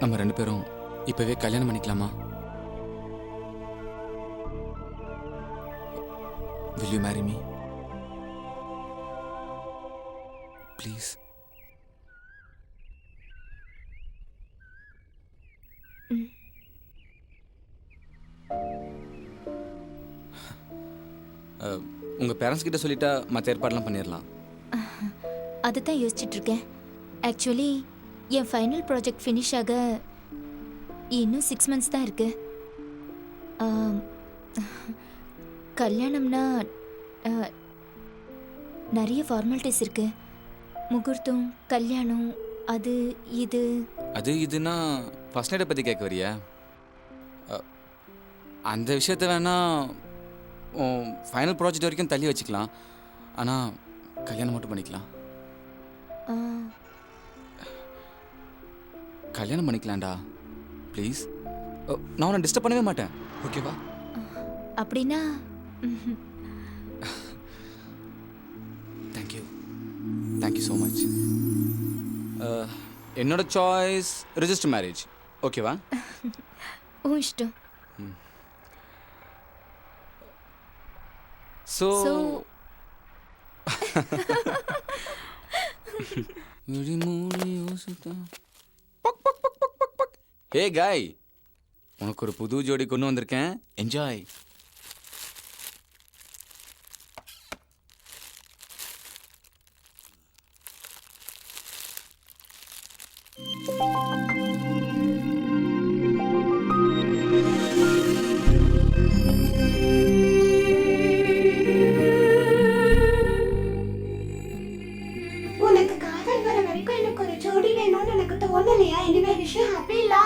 நம்ம ரெண்டு பேரும் இப்பவே கல்யாணம் பண்ணிக்கலாமா? Will you marry me? Please. உங்க பேரண்ட்ஸ் கிட்ட சொல்லிட்டா மற்ற ஏற்பாடெல்லாம் பண்ணிடலாம். அதுதான் யோசிச்சுட்டு இருக்கேன். ஆக்சுவலி என் ஃபைனல் ப்ராஜெக்ட் ஃபினிஷ் ஆக இன்னும் 6 months தான் இருக்கு. கல்யாணம்னா நிறைய ஃபார்மாலிட்டிஸ் இருக்கு. முகூர்த்தம், கல்யாணம், அது இதுன்னா ஃபர்ஸ்ட் நைட்டை பற்றி கேட்க வரியா? அந்த விஷயத்த வேணா ஃபைனல் ப்ராஜெக்ட் வரைக்கும் தள்ளி வச்சுக்கலாம். ஆனால் கல்யாணம் மட்டும் பண்ணிக்கலாம். கல்யாணம் பண்ணிக்கலாம்டா ப்ளீஸ். நான் உன்னை டிஸ்டர்ப் பண்ணவே மாட்டேன், ஓகேவா? அப்படின்னா தேங்க்யூ ஸோ மச். என்னோட சாய்ஸ் ரெஜிஸ்டர் மேரேஜ், ஓகேவா? ஓ இஷ்டம். ஸோ ஹே காய், உனக்கு ஒரு புது ஜோடி கொண்டு வந்திருக்கேன், என்ஜாய். உனக்கு காதல் வர வரைக்கும் எனக்கு ஒரு ஜோடி வேணும்னு எனக்கு தோணலையா? இனிமே விஷயம் ஹாப்பி இல்ல?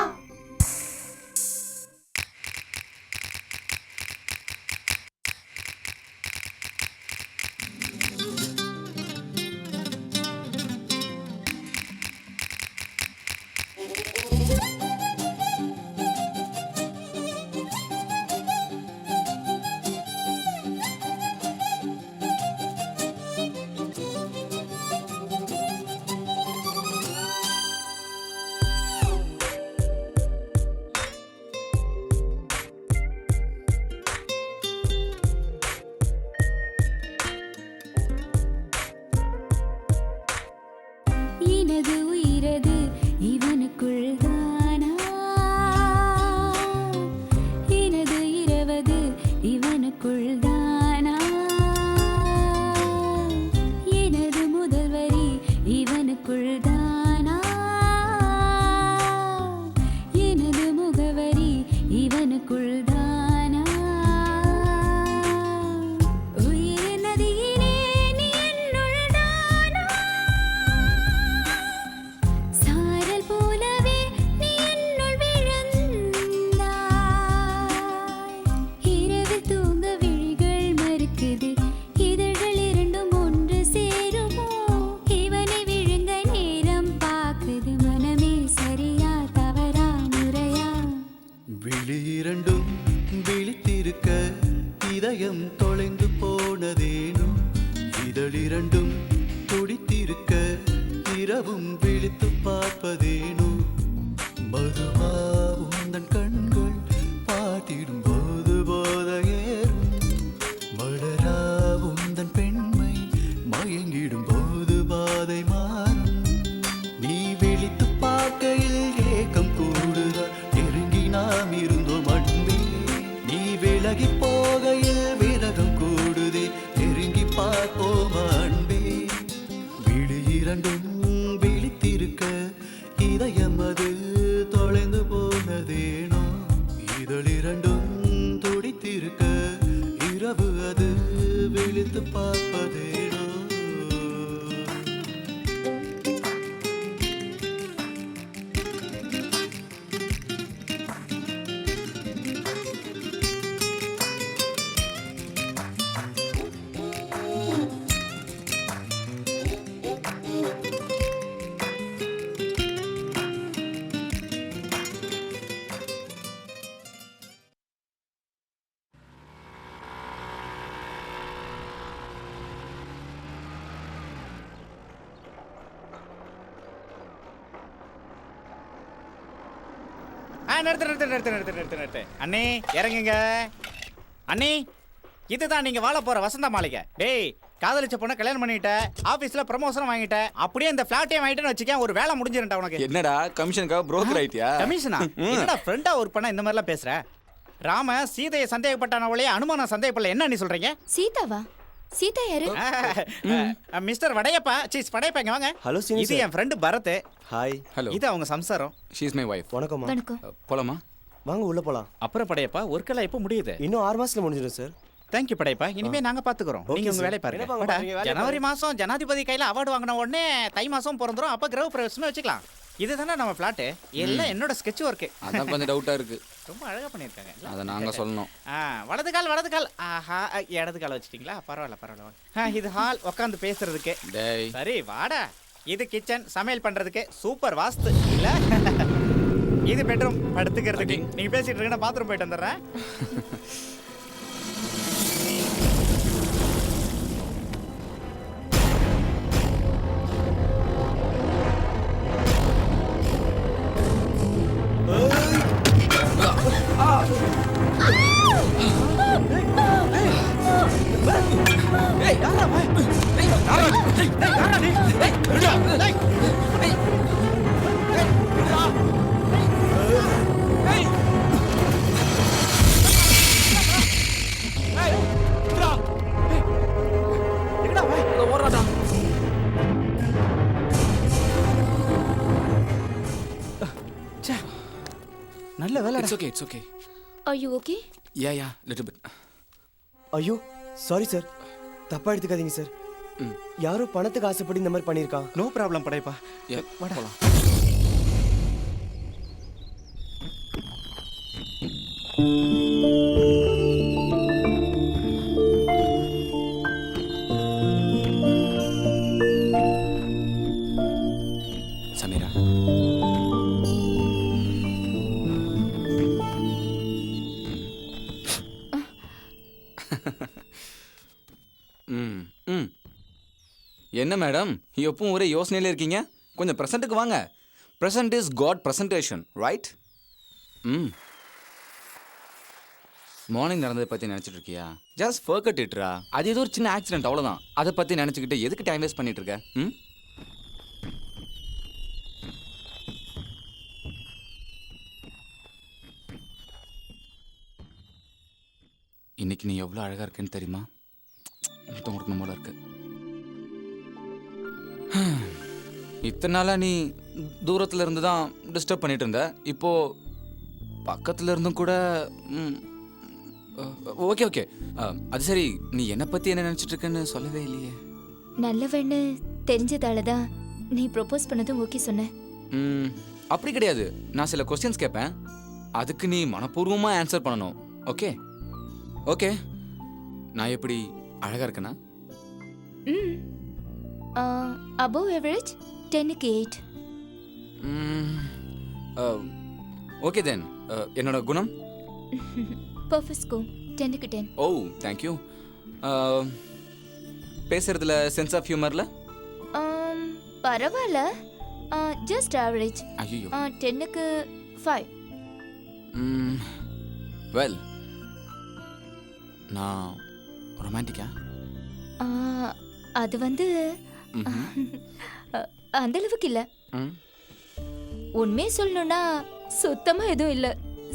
உனக்குள் தானா உயிர் நதியிலே நீ என்னுள் தானா சாரல் போலவே நீ என்னுள் விழுந்தாய் இரவில் தூங்க விழிகள் மறுக்குது இதழ்கள் இரண்டும் ஒன்று சேருமோ இவனை விழுங்க நேரம் பாக்குது மனமே சரியா தவறா முறையா விழி இரண்டும் விழித்திருக்க இதயம் தொலைந்து போனதேனோ இதழிரண்டும் துடித்திருக்க இரவும் விழித்து பார்ப்பதேனோ மதுவா உந்தன் கண்கள் பார்த்திடும் போது போதையேறும் மலரா உந்தன் பெண்மை மயங்கிடும் போது பாதை மாறும் நீ விழித்து பார்க்கையில் ஏக்கம் கூடுதா நெருங்கி நாம் இருந்தோம் அன்பே நீ விலகி போகையில் விரகம் கூடுதே நெருங்கி பார்ப்போம் அன்பே விழி இரண்டும் விழித்திருக்க இதயம் அது தொலைந்து போனதேனோ இதழிரண்டும் துடித்திருக்க இரவு அது விழித்து பார்ப்பதேனோ நிறுத்து அண்ணே இறங்குங்க அண்ணே இதுதான் நீங்க வாழ போற வசந்த மாளிகை டேய் காதலிச்ச பொண்ணை கல்யாணம் பண்ணிட்ட ஆபீஸ்ல ப்ரமோஷன் வாங்கிட்ட அப்படியே இந்த பிளாட்டையும் வாங்கிட்டேன்னு வச்சுக்கேன் ஒரு வேலை முடிஞ்சிருண்டா உனக்கு என்னடா கமிஷனுக்காக புரோக்கர் ஆயிட்டியா கமிஷனா என்னடா ஃப்ரெண்டா ஒர்க் பண்ணா இந்த மாதிரிலாம் பேசுற ராம சீதையை சந்தேகப்பட்டானவளே அனுமானம் சந்தேகப்படல என்ன நீ சொல்றீங்க சீதாவா சீதா யாரு மிஸ்டர் வடையப்பா சீஸ் வடையப்பா இங்க வாங்க ஹலோ சீனி இது என் ஃப்ரெண்ட் பரத் ஹாய் ஹலோ இது அவங்க சம்சாரம் ஷீ இஸ் மை வைஃப் வணக்கம்மா வணக்கம் போலாமா வாங்க உள்ள போலாம் அப்புறம் படையப்பா ஒர்க்கெல்லாம் எப்போ முடியுது இன்னும் 6 மாசத்துல முடிஞ்சிடும் சார் தேங்க்யூ படையப்பா இனிமே நாங்க பாத்துக்கிறோம் Okay, நீங்க உங்க sir. வேலையை பாருங்க என்ன வாடா. பாருங்க, வேலையை ஜனவரி மாசம் ஜனாதிபதி கையில அவார்டு வாங்கின உடனே தை மாசம் பிறந்துரும் அப்ப கிரக பிரவேசமே வச்சுக்கலாம் இதுதானே நம்ம பிளாட் எல்லாம் என்னோட ஸ்கெட்ச் ஒர்க் அதான் கொஞ்சம் டவுட்டா இருக்கு ரொம்ப அழகா பண்ணிருக்காங்க அதை நாங்க சொல்லணும் வலது கால் ஆஹா இடது கால் வச்சிட்டீங்களா பரவாயில்ல இது ஹால் உட்காந்து பேசுறதுக்கு டேய் சரி வாடா இது கிச்சன் சமையல் பண்றதுக்கு சூப்பர் வாஸ்து இல்ல இது பெட்ரூம் படுத்துக்கிறதுக்கு நீங்க பேசிட்டு இருக்கீங்கன்னா பாத்ரூம் போயிட்டு வந்துடுறேன் நல்ல வேலை it's okay Are you okay? Yeah little bit ஐயோ சாரி சார் தப்பா எடுத்துக்காதீங்க சார் யாரோ பணத்துக்கு ஆசைப்பட்டு இந்த மாதிரி பண்ணியிருக்கான் நோ ப்ராப்ளம் படைப்பா வாடா போலாம் சமீரா என்ன மேடம் எப்பவும் ஒரே யோசனையில இருக்கீங்க கொஞ்சம் ப்ரெசண்ட்டுக்கு வாங்க present is got presentation right morning நடந்ததை பற்றி நினச்சிட்டு இருக்கியா ஜஸ்ட் ஃபர்கட் இட்ரா அது ஏதோ ஒரு சின்ன ஆக்சிடென்ட் அவ்வளோதான் அதை பற்றி நினச்சிக்கிட்டு எதுக்கு டைம் வேஸ்ட் பண்ணிட்டு இருக்க இன்னைக்கு நீ எவ்வளோ அழகாக இருக்கேன்னு தெரியுமா உங்களுக்கு நம்மள இருக்கு இத்தனை நாளாக நீ தூரத்தில் இருந்து தான் டிஸ்டர்ப் பண்ணிட்டு இருந்த இப்போ பக்கத்தில் இருந்தும் கூட ஓகே ஓகே அது சரி, நீ என்னை பற்றி என்ன நினச்சிட்டு இருக்கேன்னு சொல்லவே இல்லையே. நல்லவன்னு தெரிஞ்சதால தான் நீ ப்ரொபோஸ் பண்ணதும் ஓகே சொன்னேன். அப்படி கிடையாது. நான் சில கொஸ்டின்ஸ் கேட்பேன், அதுக்கு நீ மனப்பூர்வமாக ஆன்சர் பண்ணணும். Okay okay. நான் எப்படி அழகாக இருக்கேனா? அபோவ் எவரேஜ், 10க்கு 8. ஓகே தென், என்னோட குணம்? பர்ஃபெக்ட் ஸ்கோர், 10க்கு 10. Oh thank you. பேசுறதுல சென்ஸ் ஆஃப் ஹியூமரில்? பரவாயில்ல, ஜஸ்ட் ஆவரேஜ். ஐயோ. 10க்கு 5. வெல், நான் ரொமான்டிக்கா? அது வந்து அந்த அளவுக்கு இல்ல. உண்மையை சொல்லணும்னா சுத்தமா எதுவும் இல்ல.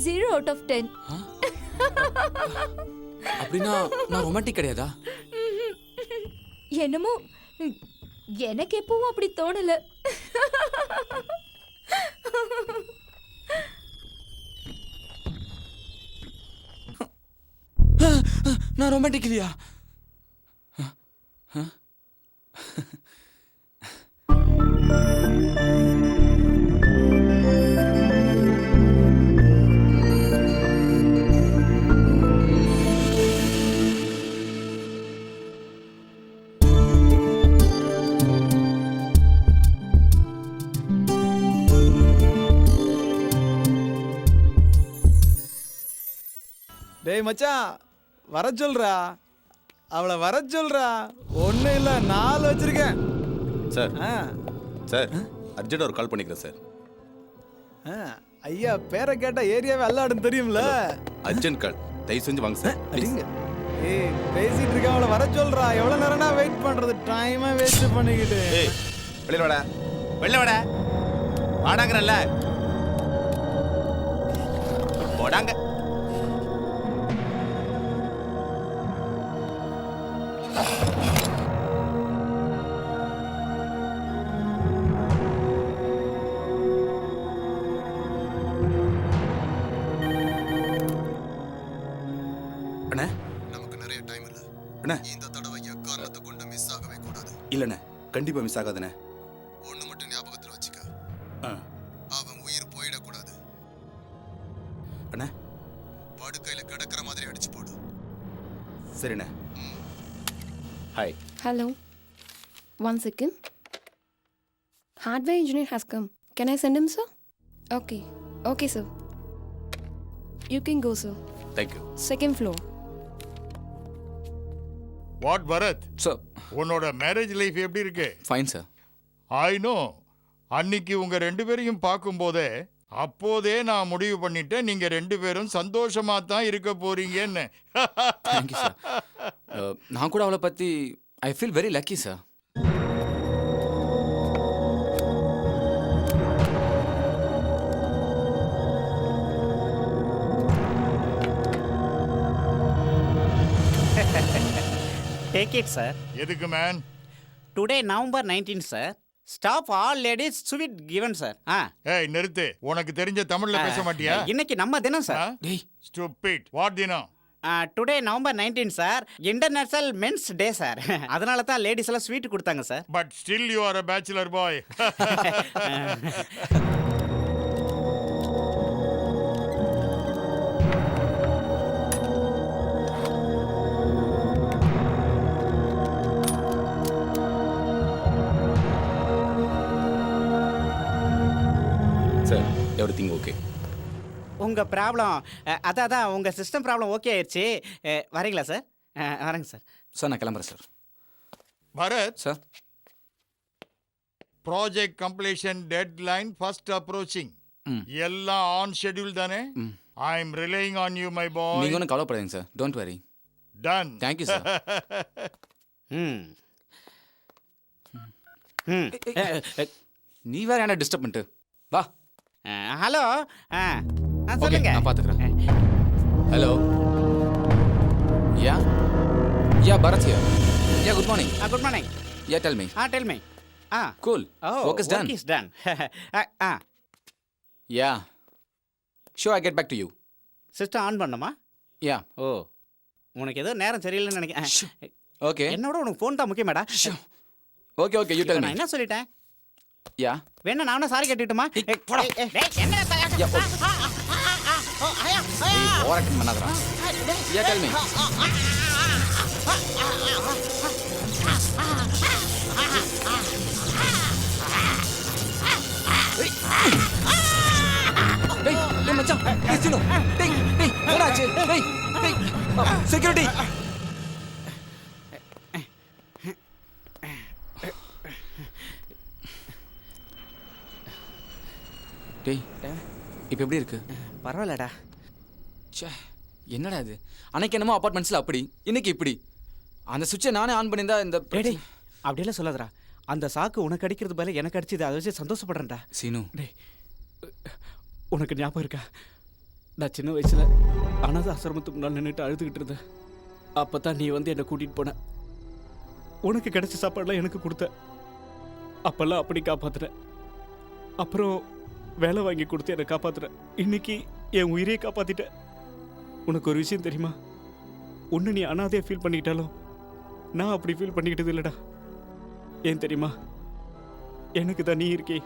0 out of 10. அப்படின்னா நான் ரொமான்டிக் கிடையாதா? என்னமோ எனக்கு எப்பவும் அப்படி தோணல. நான் ரொமான்டிக் இல்லையா? டேய் மச்சான், வர சொல்றா, அவளை வர சொல்றா. ஒன்றும் இல்லை, 4 வச்சிருக்கேன் சார். சார் அர்ஜென்ட் ஒரு கால் பண்ணிக்கிறேன் சார். ஐயா பேரை கேட்டா ஏரியாவே அல்லாடுன்னு தெரியும்ல. அர்ஜென்ட் கால், தயவு செஞ்சு வாங்க சார். அடிங்க. ஏய் பேசிட்டு இருக்க, அவளை வர சொல்றா. எவ்வளோ நேரம்னா வெயிட் பண்றது, டைமை வேஸ்ட் பண்ணிக்கிட்டு. ஏய் வெளியில வாடா, வெளில வாடா, வாடாங்கறல்ல, போடாங்க. அண்ணே, நமக்கு நிறைய டைம் இல்ல. அண்ணே, இந்த தடவை எக்காரணத்தை கொண்டு மிஸ் ஆகவே கூடாது. இல்லண்ணே, கண்டிப்பா மிஸ் ஆகாதுண்ணே. ஒண்ணு மட்டும் ஞாபகத்துல வச்சுக்க, அவன் உயிர் போயிடக்கூடாது. அண்ணே, படுக்கையில கிடக்கிற மாதிரி அடிச்சு போடு. சரிண்ணே. Hi. Hello. 1 second. Hardware engineer has come. Can I send him, sir? Okay. Okay, sir. You can go, sir. Thank you. 2nd floor. What Bharath, sir உன்னோட மேரேஜ் லைஃப் எப்படி இருக்கு? Fine sir. I know. அன்னைக்கு உங்க 2 பேரையும் பார்க்கும்போதே அப்போதே நான் முடிவு பண்ணிட்டேன், நீங்க 2 பேரும் சந்தோஷமா தான் இருக்க போறீங்கன்னு. Thank you sir. நான் கூட அவளை பற்றி I feel very lucky sir. Take it, sir. எதுக்கு man? Today, November 19, sir. Stop all ladies sweet given, sir. ஏய் நிறுத்து, உனக்கு தெரிஞ்ச தமிழ்ல பேச மாட்டியா? இன்னைக்கு நம்ம தினம், சார். ஸ்டூபிட். வாட் தினம்? Today November 19, sir, international men's day, sir. அதனால தான் லேடிஸ் எல்லாம் ஸ்வீட் கொடுத்தாங்க, sir. But still you are a bachelor boy. Sir everything okay. உங்க ப்ராப்ளம் அதான் உங்க சிஸ்டம் ப்ராப்ளம் ஓகே ஆயிடுச்சு. வரீங்களா சார்? வரேங்க சார். சார் நான் கிளம்புறேன் sir. Bharath sir, project completion deadline fast approaching. எல்லாம் ஆன் ஷெட்யூல் தானே? I am relying on you my boy. நீங்க ஒன்றும் கவலைப்படாதீங்க sir. Don't worry. Done. Thank you sir. நீ வேற என்ன டிஸ்டர்ப் பண்ணிட்டு வா. ஹலோ. ஓகே, சொல்லுங்க. நான் பார்த்துக்கிறேன். Hello. Yeah Bharath here. Yeah good morning. Good morning. Yeah tell me. Tell me. Cool. Oh, work is done. Work is done. Yeah so I get back to you. System on பண்ணமா? Yeah. ஓ, உனக்கு ஏதோ நேரம் சரியில்லைன்னு நினைக்கிறேன். Okay. என்னோட உனக்கு phone தான் முக்கியமாடா. Okay okay, you tell me. நான் என்ன சொல்லிட்டேன்? யா. வேணா நானே சாரி கேட்டுட்டுமா? என்ன ஓவராக்டிங் பண்ணாதடா. யா, டெல் மீ. டேய் டேய் மச்சான், டேய் சீனு, டேய் டேய் என்னாச்சு? டேய் டேய் செக்யூரிட்டி. டேய் இப்போ எப்படி இருக்கு? பரவாயில்லடா. ச்சே, என்னடா இது? அன்னைக்கு என்னமோ அப்பார்ட்மெண்ட்ஸில் அப்படி, இன்னைக்கு இப்படி. அந்த சுவிட்சை நானே ஆன் பண்ணியிருந்தா இந்த டேய் அப்படியெல்லாம் சொல்லாதடா. அந்த சாக்கு உனக்கு அடிக்கிறது பதில் எனக்கு அடிச்சது, அதை வச்சு சந்தோஷப்படுறேன்டா. சீனு, டேய் உனக்கு ஞாபகம் இருக்கா? நான் சின்ன வயசில் அனாதை ஆசிரமத்துக்கு முன்னால் நின்றுட்டு அழுதுகிட்டு இருந்தேன். அப்போ தான் நீ வந்து என்னை கூட்டிகிட்டு போன. உனக்கு கிடைச்ச சாப்பாடுலாம் எனக்கு கொடுத்த. அப்போல்லாம் அப்படி காப்பாற்றுறேன். அப்புறம் வேலை வாங்கி கொடுத்து என்னை காப்பாற்றுறேன். இன்னைக்கு என் உயிரையே காப்பாற்றிட்டேன். உனக்கு ஒரு விஷயம் தெரியுமா? ஒன்று நீ அனாதையாக ஃபீல் பண்ணிக்கிட்டாலும் நான் அப்படி ஃபீல் பண்ணிக்கிட்டது இல்லைடா. ஏன் தெரியுமா? எனக்கு தான் நீ இருக்கே.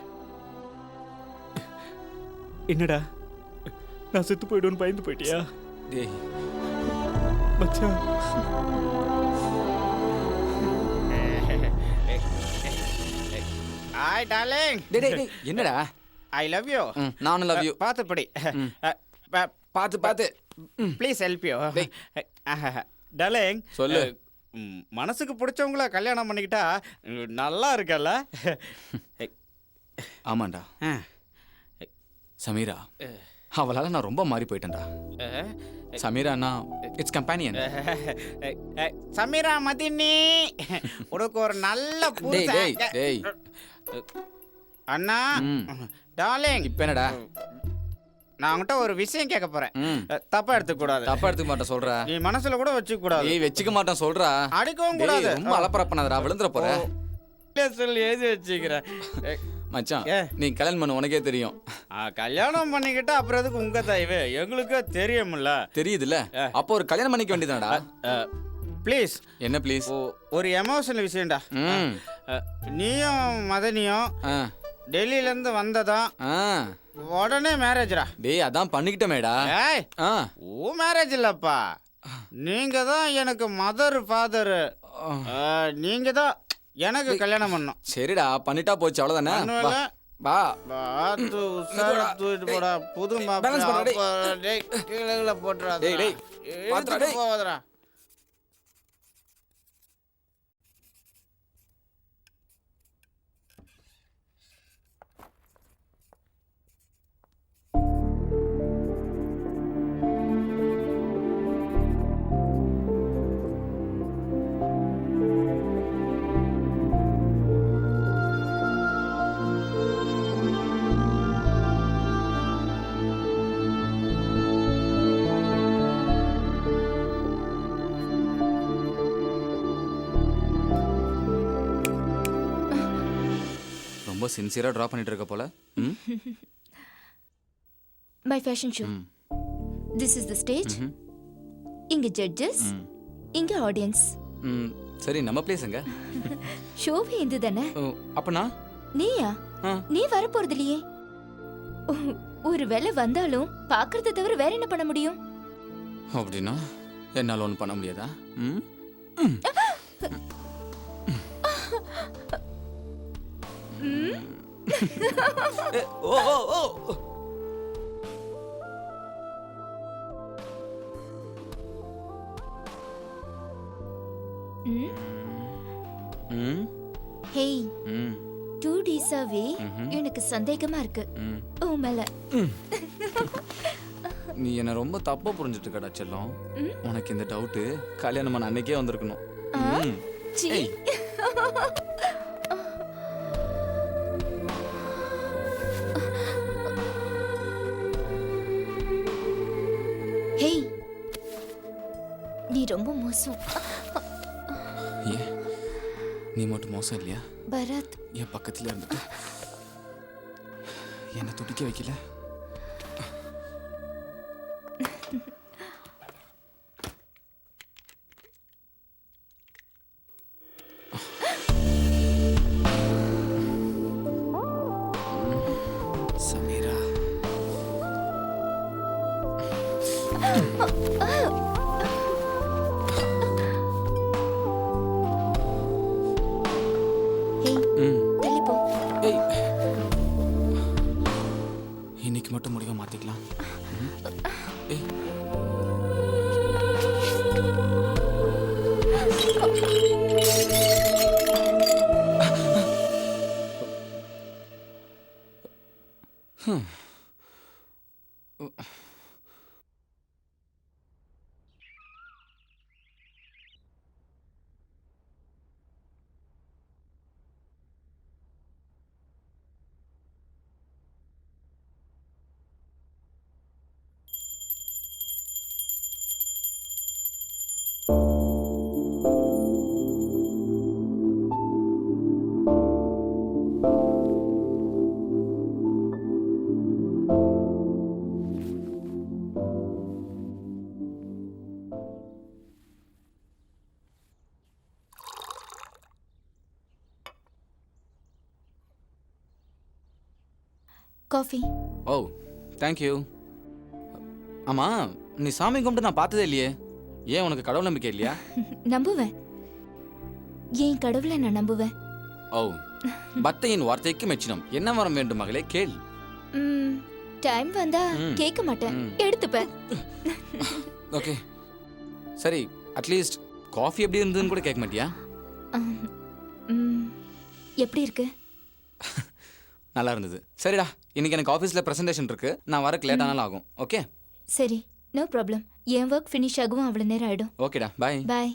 என்னடா, நான் செத்து போயிடுவேன்னு பயந்து போயிட்டியா? டேய் மச்சான், ஹாய் டார்லிங். டேய் டேய் டேய் என்னடா? I love you. நானும் லவ் யூ. பார்த்து படி. பார்த்து பார்த்து. Please help you. டார்லிங் சொல்லு. மனசுக்கு பிடிச்சவங்கள கல்யாணம் பண்ணிக்கிட்டா நல்லா இருக்கல்ல? ஆமாண்டா சமீரா, அவளால் நான் ரொம்ப மாறி போயிட்டேன்டா. சமீரானா இட்ஸ் கம்பேனியன். சமீரா மதினி, உனக்கு ஒரு நல்ல டேய் டேய் அண்ணா. டார்லிங் இப்போ என்னடா? நான் உன்கிட்ட ஒரு விஷயம் கேட்க போறேன். தப்பா எடுத்துக்க கூடாது. தப்பா எடுத்துக்க மாட்டேன் சொல்றா. நீ மனசுல கூட வச்சுக்க கூடாது. ஏய் வச்சுக்க மாட்டேன் சொல்றா. அடிக்கவும் கூடாது. ரொம்ப அலப்பற பண்ணாதடா, விழுந்துற போற. சொல்லி எழுதி வச்சுக்கிறேன். மச்சான், நீ கல்யாணம் பண்ண உனக்கே தெரியும். கல்யாணம் பண்ணிக்கிட்டா அப்புறம் எதுக்கு உங்க தயவு? எங்களுக்கே தெரியும்ல. தெரியுதுல்ல, அப்போ ஒரு கல்யாணம் பண்ணிக்க வேண்டியதானடா. ப்ளீஸ். என்ன ப்ளீஸ்? ஒரு எமோஷனல் விஷயம்டா. நீயும் மதனியும் டெல்லியில இருந்து வந்ததா உடனே மேரேஜ்ரா. டேய் அதான் பண்ணிக்கிட்டமேடா. ஏய் ஓ மேரேஜ் இல்லப்பா, நீங்க தான் எனக்கு மதர் ஃபாதர். நீங்க தான் எனக்கு கல்யாணம் பண்ணணும். சரிடா, பண்ணிட்டா போச்சு, அவ்வளவுதானே. வா பாத்து உசாரா தூக்கிட்டு போடா. புது மாப்பிள்ளை. டேய் கீழே போட்டுறா. டேய் டேய் பாத்துடா. டேய் போவாதடா. ரொம்ப சின்சியரா டிரா பண்ணிட்டு இருக்க போல. My fashion show. This is the stage. இங்க ஜட்ஜஸ், இங்க ஆடியன்ஸ். சரி, நம்ம பிளேஸ் எங்க? ஷோவே இது தானே. அப்பனா நீயா? நீ வர போறது இல்லையே. ஒரு வேளை வந்தாலும் பாக்குறத தவிர வேற என்ன பண்ண முடியும்? அப்படின்னா என்னால ஒன்றும் பண்ண முடியாதா? ஓ ஓ ஓ ஹேய், 2 டேஸாவே எனக்கு சந்தேகமா இருக்கு ஓ மேல. நீ என்ன ரொம்ப தப்பா புரிஞ்சுட்டு இருக்கடா செல்லம். உனக்கு இந்த டவுட் கல்யாணம் பண்ண அன்னைக்கே வந்திருக்கணும். ஹேய், நீ ரொம்ப மோசம். ஏன் நீ மட்டும் மோசம் இல்லையா? பரத் என் பக்கத்துல இருந்துட்டு என்ன துடிக்க வைக்கல. தள்ளி போ. இன்னைக்கு மட்டும் முடிவை மாத்திக்கலாம். ஏய். காஃபி. ஓ தேங்க்யூ. ஆமா, நீ சாமி கும்பிட்டு நான் பார்த்ததே இல்லையே. ஏன் உனக்கு கடவுள் நம்பிக்கை இல்லையா? நம்புவேன். ஏன் கடவுளை நான் நம்புவேன். ஓ, பக்தையின் வார்த்தைக்கு மெச்சினம். என்ன வரம் வேண்டும் மகளே, கேள். டைம் வந்தா கேட்க மாட்டேன், எடுத்துப்பேன். ஓகே சரி, அட்லீஸ்ட் காஃபி எப்படி இருந்ததுன்னு கூட கேட்க மாட்டியா? எப்படி இருக்கு? நல்லா இருந்தது. சரிடா, இன்னைக்கு எனக்கு ஆஃபீஸில் ப்ரெசன்டேஷன் இருக்கு. நான் வரக்கு லேட் ஆனாலும் ஆகும். ஓகே சரி, நோ ப்ராப்ளம். என் ஒர்க் ஃபினிஷ் ஆகும், அவ்வளோ நேரம் ஆயிடும். ஓகேடா, பாய். பாய்.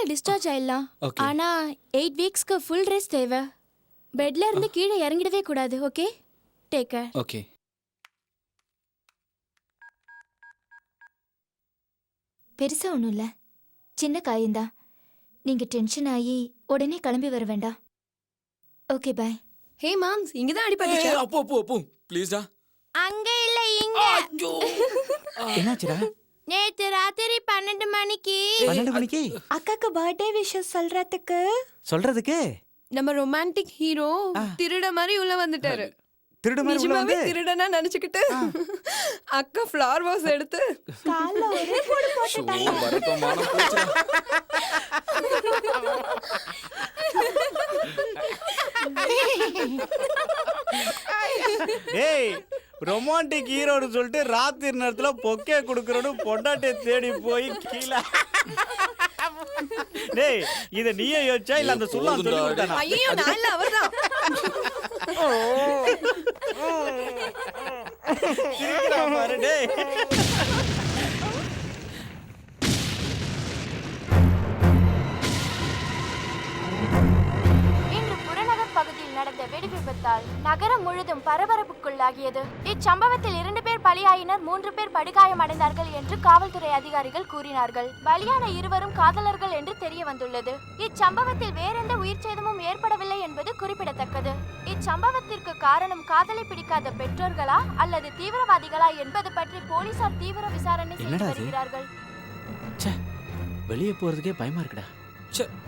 டிஸ்சார்ஜ் ஆயிடலாம். ஆனா 8 வீக்ஸ்க்கு ஃபுல் ரெஸ்ட் தேவை. பெட்ல இருந்து கீழே இறங்கிடவே கூடாது. Okay, take care. ஓகே. பெருசா ஒன்றும் இல்லை, சின்ன காயந்தான். நீங்க டென்ஷன் ஆகி உடனே கிளம்பி வர வேண்டாம். Okay bye. ஹே மாம்ஸ், இங்க தான் அடிபட்டுச்சு. அப்போ ப்ளீஸ் டா. அங்க இல்ல, இங்க. என்னாச்சுடா? நேத்து ராத்திரி 12 மணிக்கு அக்காக்கு பர்த்டே விஷஸ் சொல்றதுக்கு நம்ம ரொமான்டிக் ஹீரோ திருட மாதிரி உள்ள வந்துட்டாரு. திருட மாதிரி உள்ள வந்து திருடனா நினைச்சுக்கிட்டு அக்கா ஃப்ளவர் வாஸ் எடுத்து கால்ல ஒரே போடு போட்டுட்டாங்க. வரதமான போச்சு. டேய், ரொமான்டிக் ஹீரோன்னு சொல்லிட்டு ராத்திரி நேரத்துல பொக்கே கொடுக்கறோன்னு பொண்டாட்டியை தேடி போய் கீழே. டேய், இத நீயே யோசிச்சா இல்ல அந்த சுல்லா சொல்லி கொடுத்தானா? ஐயோ, நான் இல்ல, அவர்தான். சிரிக்கிறான் பாரு. டேய், சம்பவத்தால் நகரம் முழுதும் பரபரப்புக்குள்ளாகியது. இச்சம்பவத்தில் 2 பேர் பலியாயினர், 3 பேர் படுகாயமடைந்தார்கள் என்று காவல்துறை அதிகாரிகள் கூறினார்கள். பலியான இருவரும் காதலர்கள் என்று தெரிய வந்துள்ளது. இச்சம்பவத்தில் வேறெந்த உயிர் சேதமும் ஏற்படவில்லை என்பது குறிப்பிடத்தக்கது. இச்சம்பவத்திற்கு காரணம் காதலை பிடிக்காத பெற்றோர்களா அல்லது தீவிரவாதிகளா என்பது பற்றி போலீசார் தீவிர விசாரணை செய்து வருகிறார்கள். வெளியே போறதுக்கே பயமா இருக்குடா.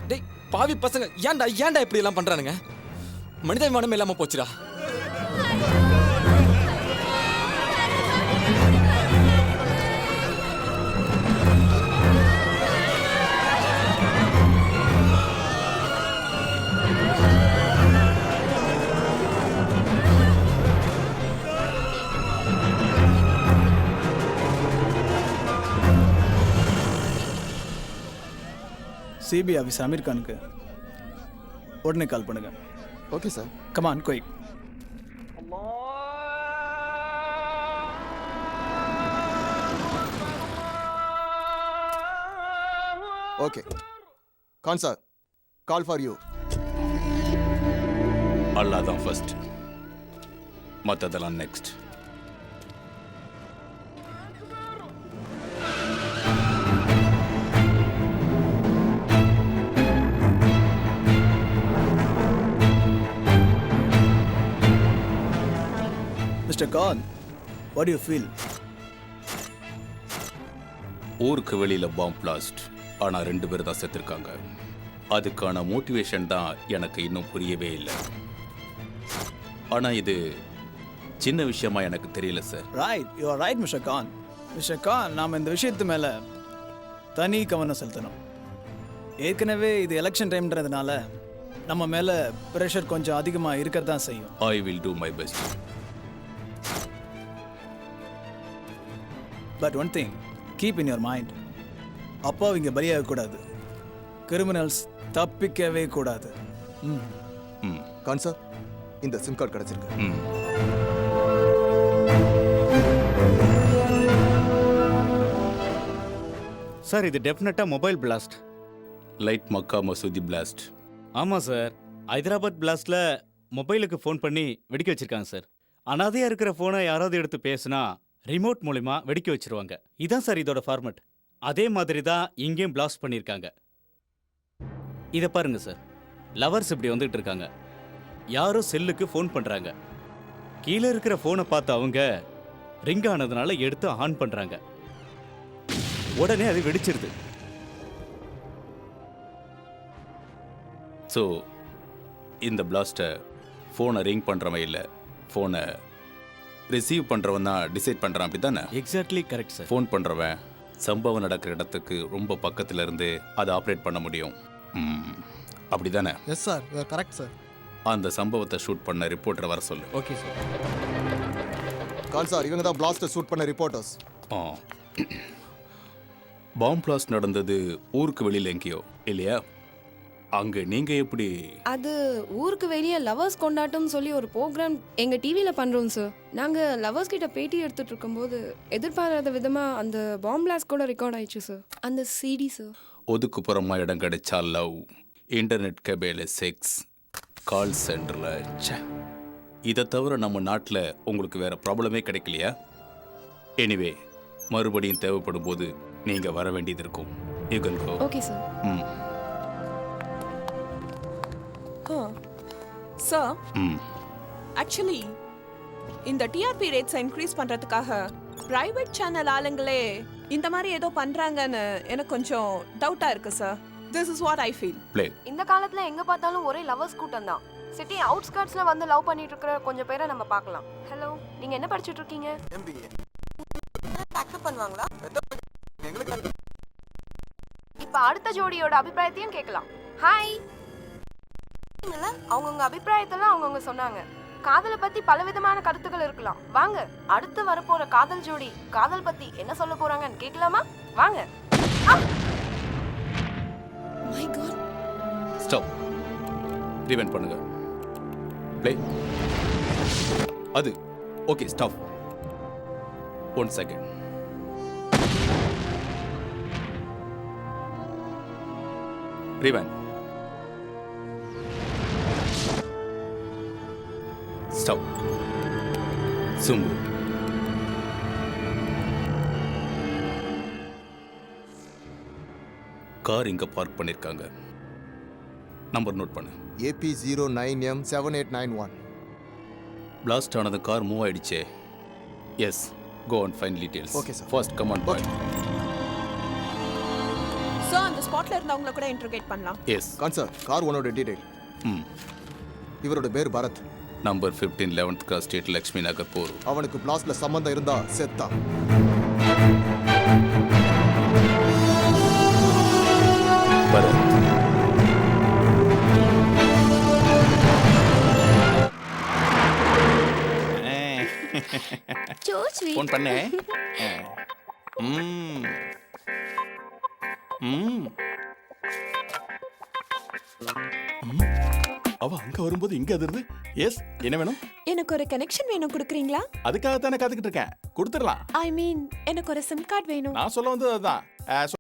டேய் பாவி பசங்க, ஏன்டா இப்படி எல்லாம் பண்றானுங்க? மனிதாபிமானம் இல்லாம போச்சுடா. சிபிஐ ஆஃபீஸ் அமீர் கானுக்கு உடனே கால் பண்ணுங்க. Okay sir. Come on quick. Okay Khan sir, call for you. Allah தான் ஃபர்ஸ்ட், மற்றதெல்லாம் next. Mr. Khan, what do you feel? ஊருக்கு வெளியில பாம்பு பிளாஸ்ட், ஆனா 2 பேர் தான் செத்துருக்காங்க. அதுக்கான மோட்டிவேஷன் தான் எனக்கு இன்னும் புரியவே இல்லை. ஆனா இது சின்ன விஷயமா எனக்கு தெரியல sir. Right, you are right, Mr. Khan. Mr. Khan, நாம இந்த விஷயத்து மேல தனி கவனம் செலுத்தணும். ஏற்கனவே இது எலெக்ஷன் டைம்ன்றதுனால நம்ம மேல பிரஷர் கொஞ்சம் அதிகமா இருக்கதான் செய்யும். I will do my best. But one thing, keep in your mind. அப்பா இங்க பலியாக கூடாது. கிரிமினல்ஸ் தப்பிக்கவே கூடாது. கான் சார், இந்த சிம் கார்டு கிடைச்சிருக்கு. சார், இது டெஃபினட்டா மொபைல் பிளாஸ்ட். லைட் மக்கா மசூதி பிளாஸ்ட். ஆமா சார், ஹைதராபாத் பிளாஸ்ட்ல மொபைலுக்கு ஃபோன் பண்ணி வெடிக்க வச்சிருக்காங்க சார். அனாதையா இருக்கிற ஃபோனை யாராவது எடுத்து பேசுனா ரிமோட் மூலமா வெடிக்க வச்சிருவாங்க. இதான் சார் இதோட ஃபார்மட். அதே மாதிரி தான் இங்கேயும் பிளாஸ்ட் பண்ணியிருக்காங்க. இதை பாருங்க சார், லவர்ஸ் இப்படி வந்துட்டு இருக்காங்க. யாரோ செல்லுக்கு ஃபோன் பண்றாங்க. கீழே இருக்கிற ஃபோனை பார்த்து அவங்க ரிங் ஆனதுனால எடுத்து ஆன் பண்றாங்க. உடனே அது வெடிச்சிருது. ஸோ இந்த பிளாஸ்ட்டை ஃபோனை ரிங் பண்ணுறவன் இல்லை, ஃபோனை ரிசீவ் பண்ணுறவன் தான் டிசைட் பண்ணுறான். அப்படி தானே? Exactly correct sir. ஃபோன் பண்ணுறவன் சம்பவம் நடக்கிற இடத்துக்கு ரொம்ப பக்கத்தில் இருந்து அதை ஆப்ரேட் பண்ண முடியும். அப்படி தானே? Yes sir, correct sir. அந்த சம்பவத்தை ஷூட் பண்ண ரிப்போர்ட்டரை வர சொல்லு. Okay sir. கான் சார், இவங்க தான் பிளாஸ்ட்டை ஷூட் பண்ண ரிப்போர்ட்டர்ஸ். பாம்பு பிளாஸ்ட் நடந்தது ஊருக்கு வெளியில் எங்கேயோ இல்லையா? அங்கே நீங்கள் எப்படி? அது ஊருக்கு வெளியே லவர்ஸ் கொண்டாட்டம் சொல்லி ஒரு ப்ரோக்ராம் எங்கள் டிவியில் பண்ணுறோம் சார். நாங்கள் லவர்ஸ் கிட்ட பேட்டி எடுத்துகிட்டு இருக்கும்போது எதிர்பாராத விதமாக அந்த பாம்பு பிளாஸ்ட் கூட ரெக்கார்ட் ஆயிடுச்சு சார். அந்த சிடி சார். ஒதுக்குப்புறமா இடம் கிடைச்சா லவ், இன்டர்நெட் கபேல செக்ஸ், கால் சென்டரில். இதை தவிர நம்ம நாட்டில் உங்களுக்கு வேற ப்ராப்ளமே கிடைக்கலையா? எனிவே, மறுபடியும் தேவைப்படும் போது நீங்கள் வர வேண்டியது இருக்கும். You can go. Okay sir. Sir, actually இந்த டிஆர்பி ரேட்ஸை இன்க்ரீஸ் பண்றதுக்காக பிரைவேட் சேனல் ஆளுங்களே இந்த மாதிரி ஏதோ பண்றாங்கன்னு எனக்கு கொஞ்சம் டவுட்டா இருக்கு sir. This is what I feel. இந்த காலத்துல எங்க பார்த்தாலும் ஒரே லவர்ஸ் கூட்டம் தான். சிட்டி அவுட்ஸ்கர்ட்ஸ்ல வந்து லவ் பண்ணிட்டு இருக்கிற கொஞ்சம் பேரை நம்ம பார்க்கலாம். ஹலோ, நீங்க என்ன படிச்சிட்டு இருக்கீங்க? MBA. அக்செப்ட் பண்ணுவாங்களா? இப்ப அடுத்த ஜோடியோட அபிப்பிராயத்தையும் கேட்கலாம். ஹாய். அவங்கவுங்க அபிப்பிராயத்தெல்லாம் அவங்கவுங்க சொன்னாங்க. காதலை பத்தி பலவிதமான கருத்துக்கள் இருக்கலாம். வாங்க, அடுத்து வரப்போற காதல் ஜோடி காதல் பத்தி என்ன சொல்ல போறாங்கன்னு கேட்கலாமா? வாங்க. My god. ஸ்டாப். ரிவைண்ட் பண்ணுங்க. ப்ளே. அது okay. Stop. 1 second. Rewind. Stop. Sumbu, car இங்க பார்க் பண்ணிருக்காங்க. நம்பர் நோட் பண்ணு. AP 09M7891. பிளாஸ்ட் ஆனது கார் மூவ் ஆயிடுச்சே. Yes, go and find details. Okay, sir. First come on boy. So அந்த ஸ்பாட்ல இருந்தவங்கள கூட இன்டர்கேட் பண்ணலாம். எஸ். கான் சார், கார் ஓனரோட டீடைல். இவரோட பேர் Bharath. Number 15 11th cross street, Lakshmi Nagar, Porur. அவனுக்கு பிளாஸ்ட்ல சம்பந்தம் இருந்தா செத்தா. பரத், ஃபோன் பண்ணு. அவ அங்க வரும்போது இங்க அதிருது. எஸ், என்ன வேணும்? எனக்கு ஒரு கனெக்ஷன் வேணும், கொடுக்குறீங்களா? அதுக்காக தானே காத்துக்கிட்டு இருக்கேன். கொடுத்துடலாம். ஐ மீன் எனக்கு ஒரு சிம் கார்டு வேணும். நான் சொல்ல வந்தது அதுதான்.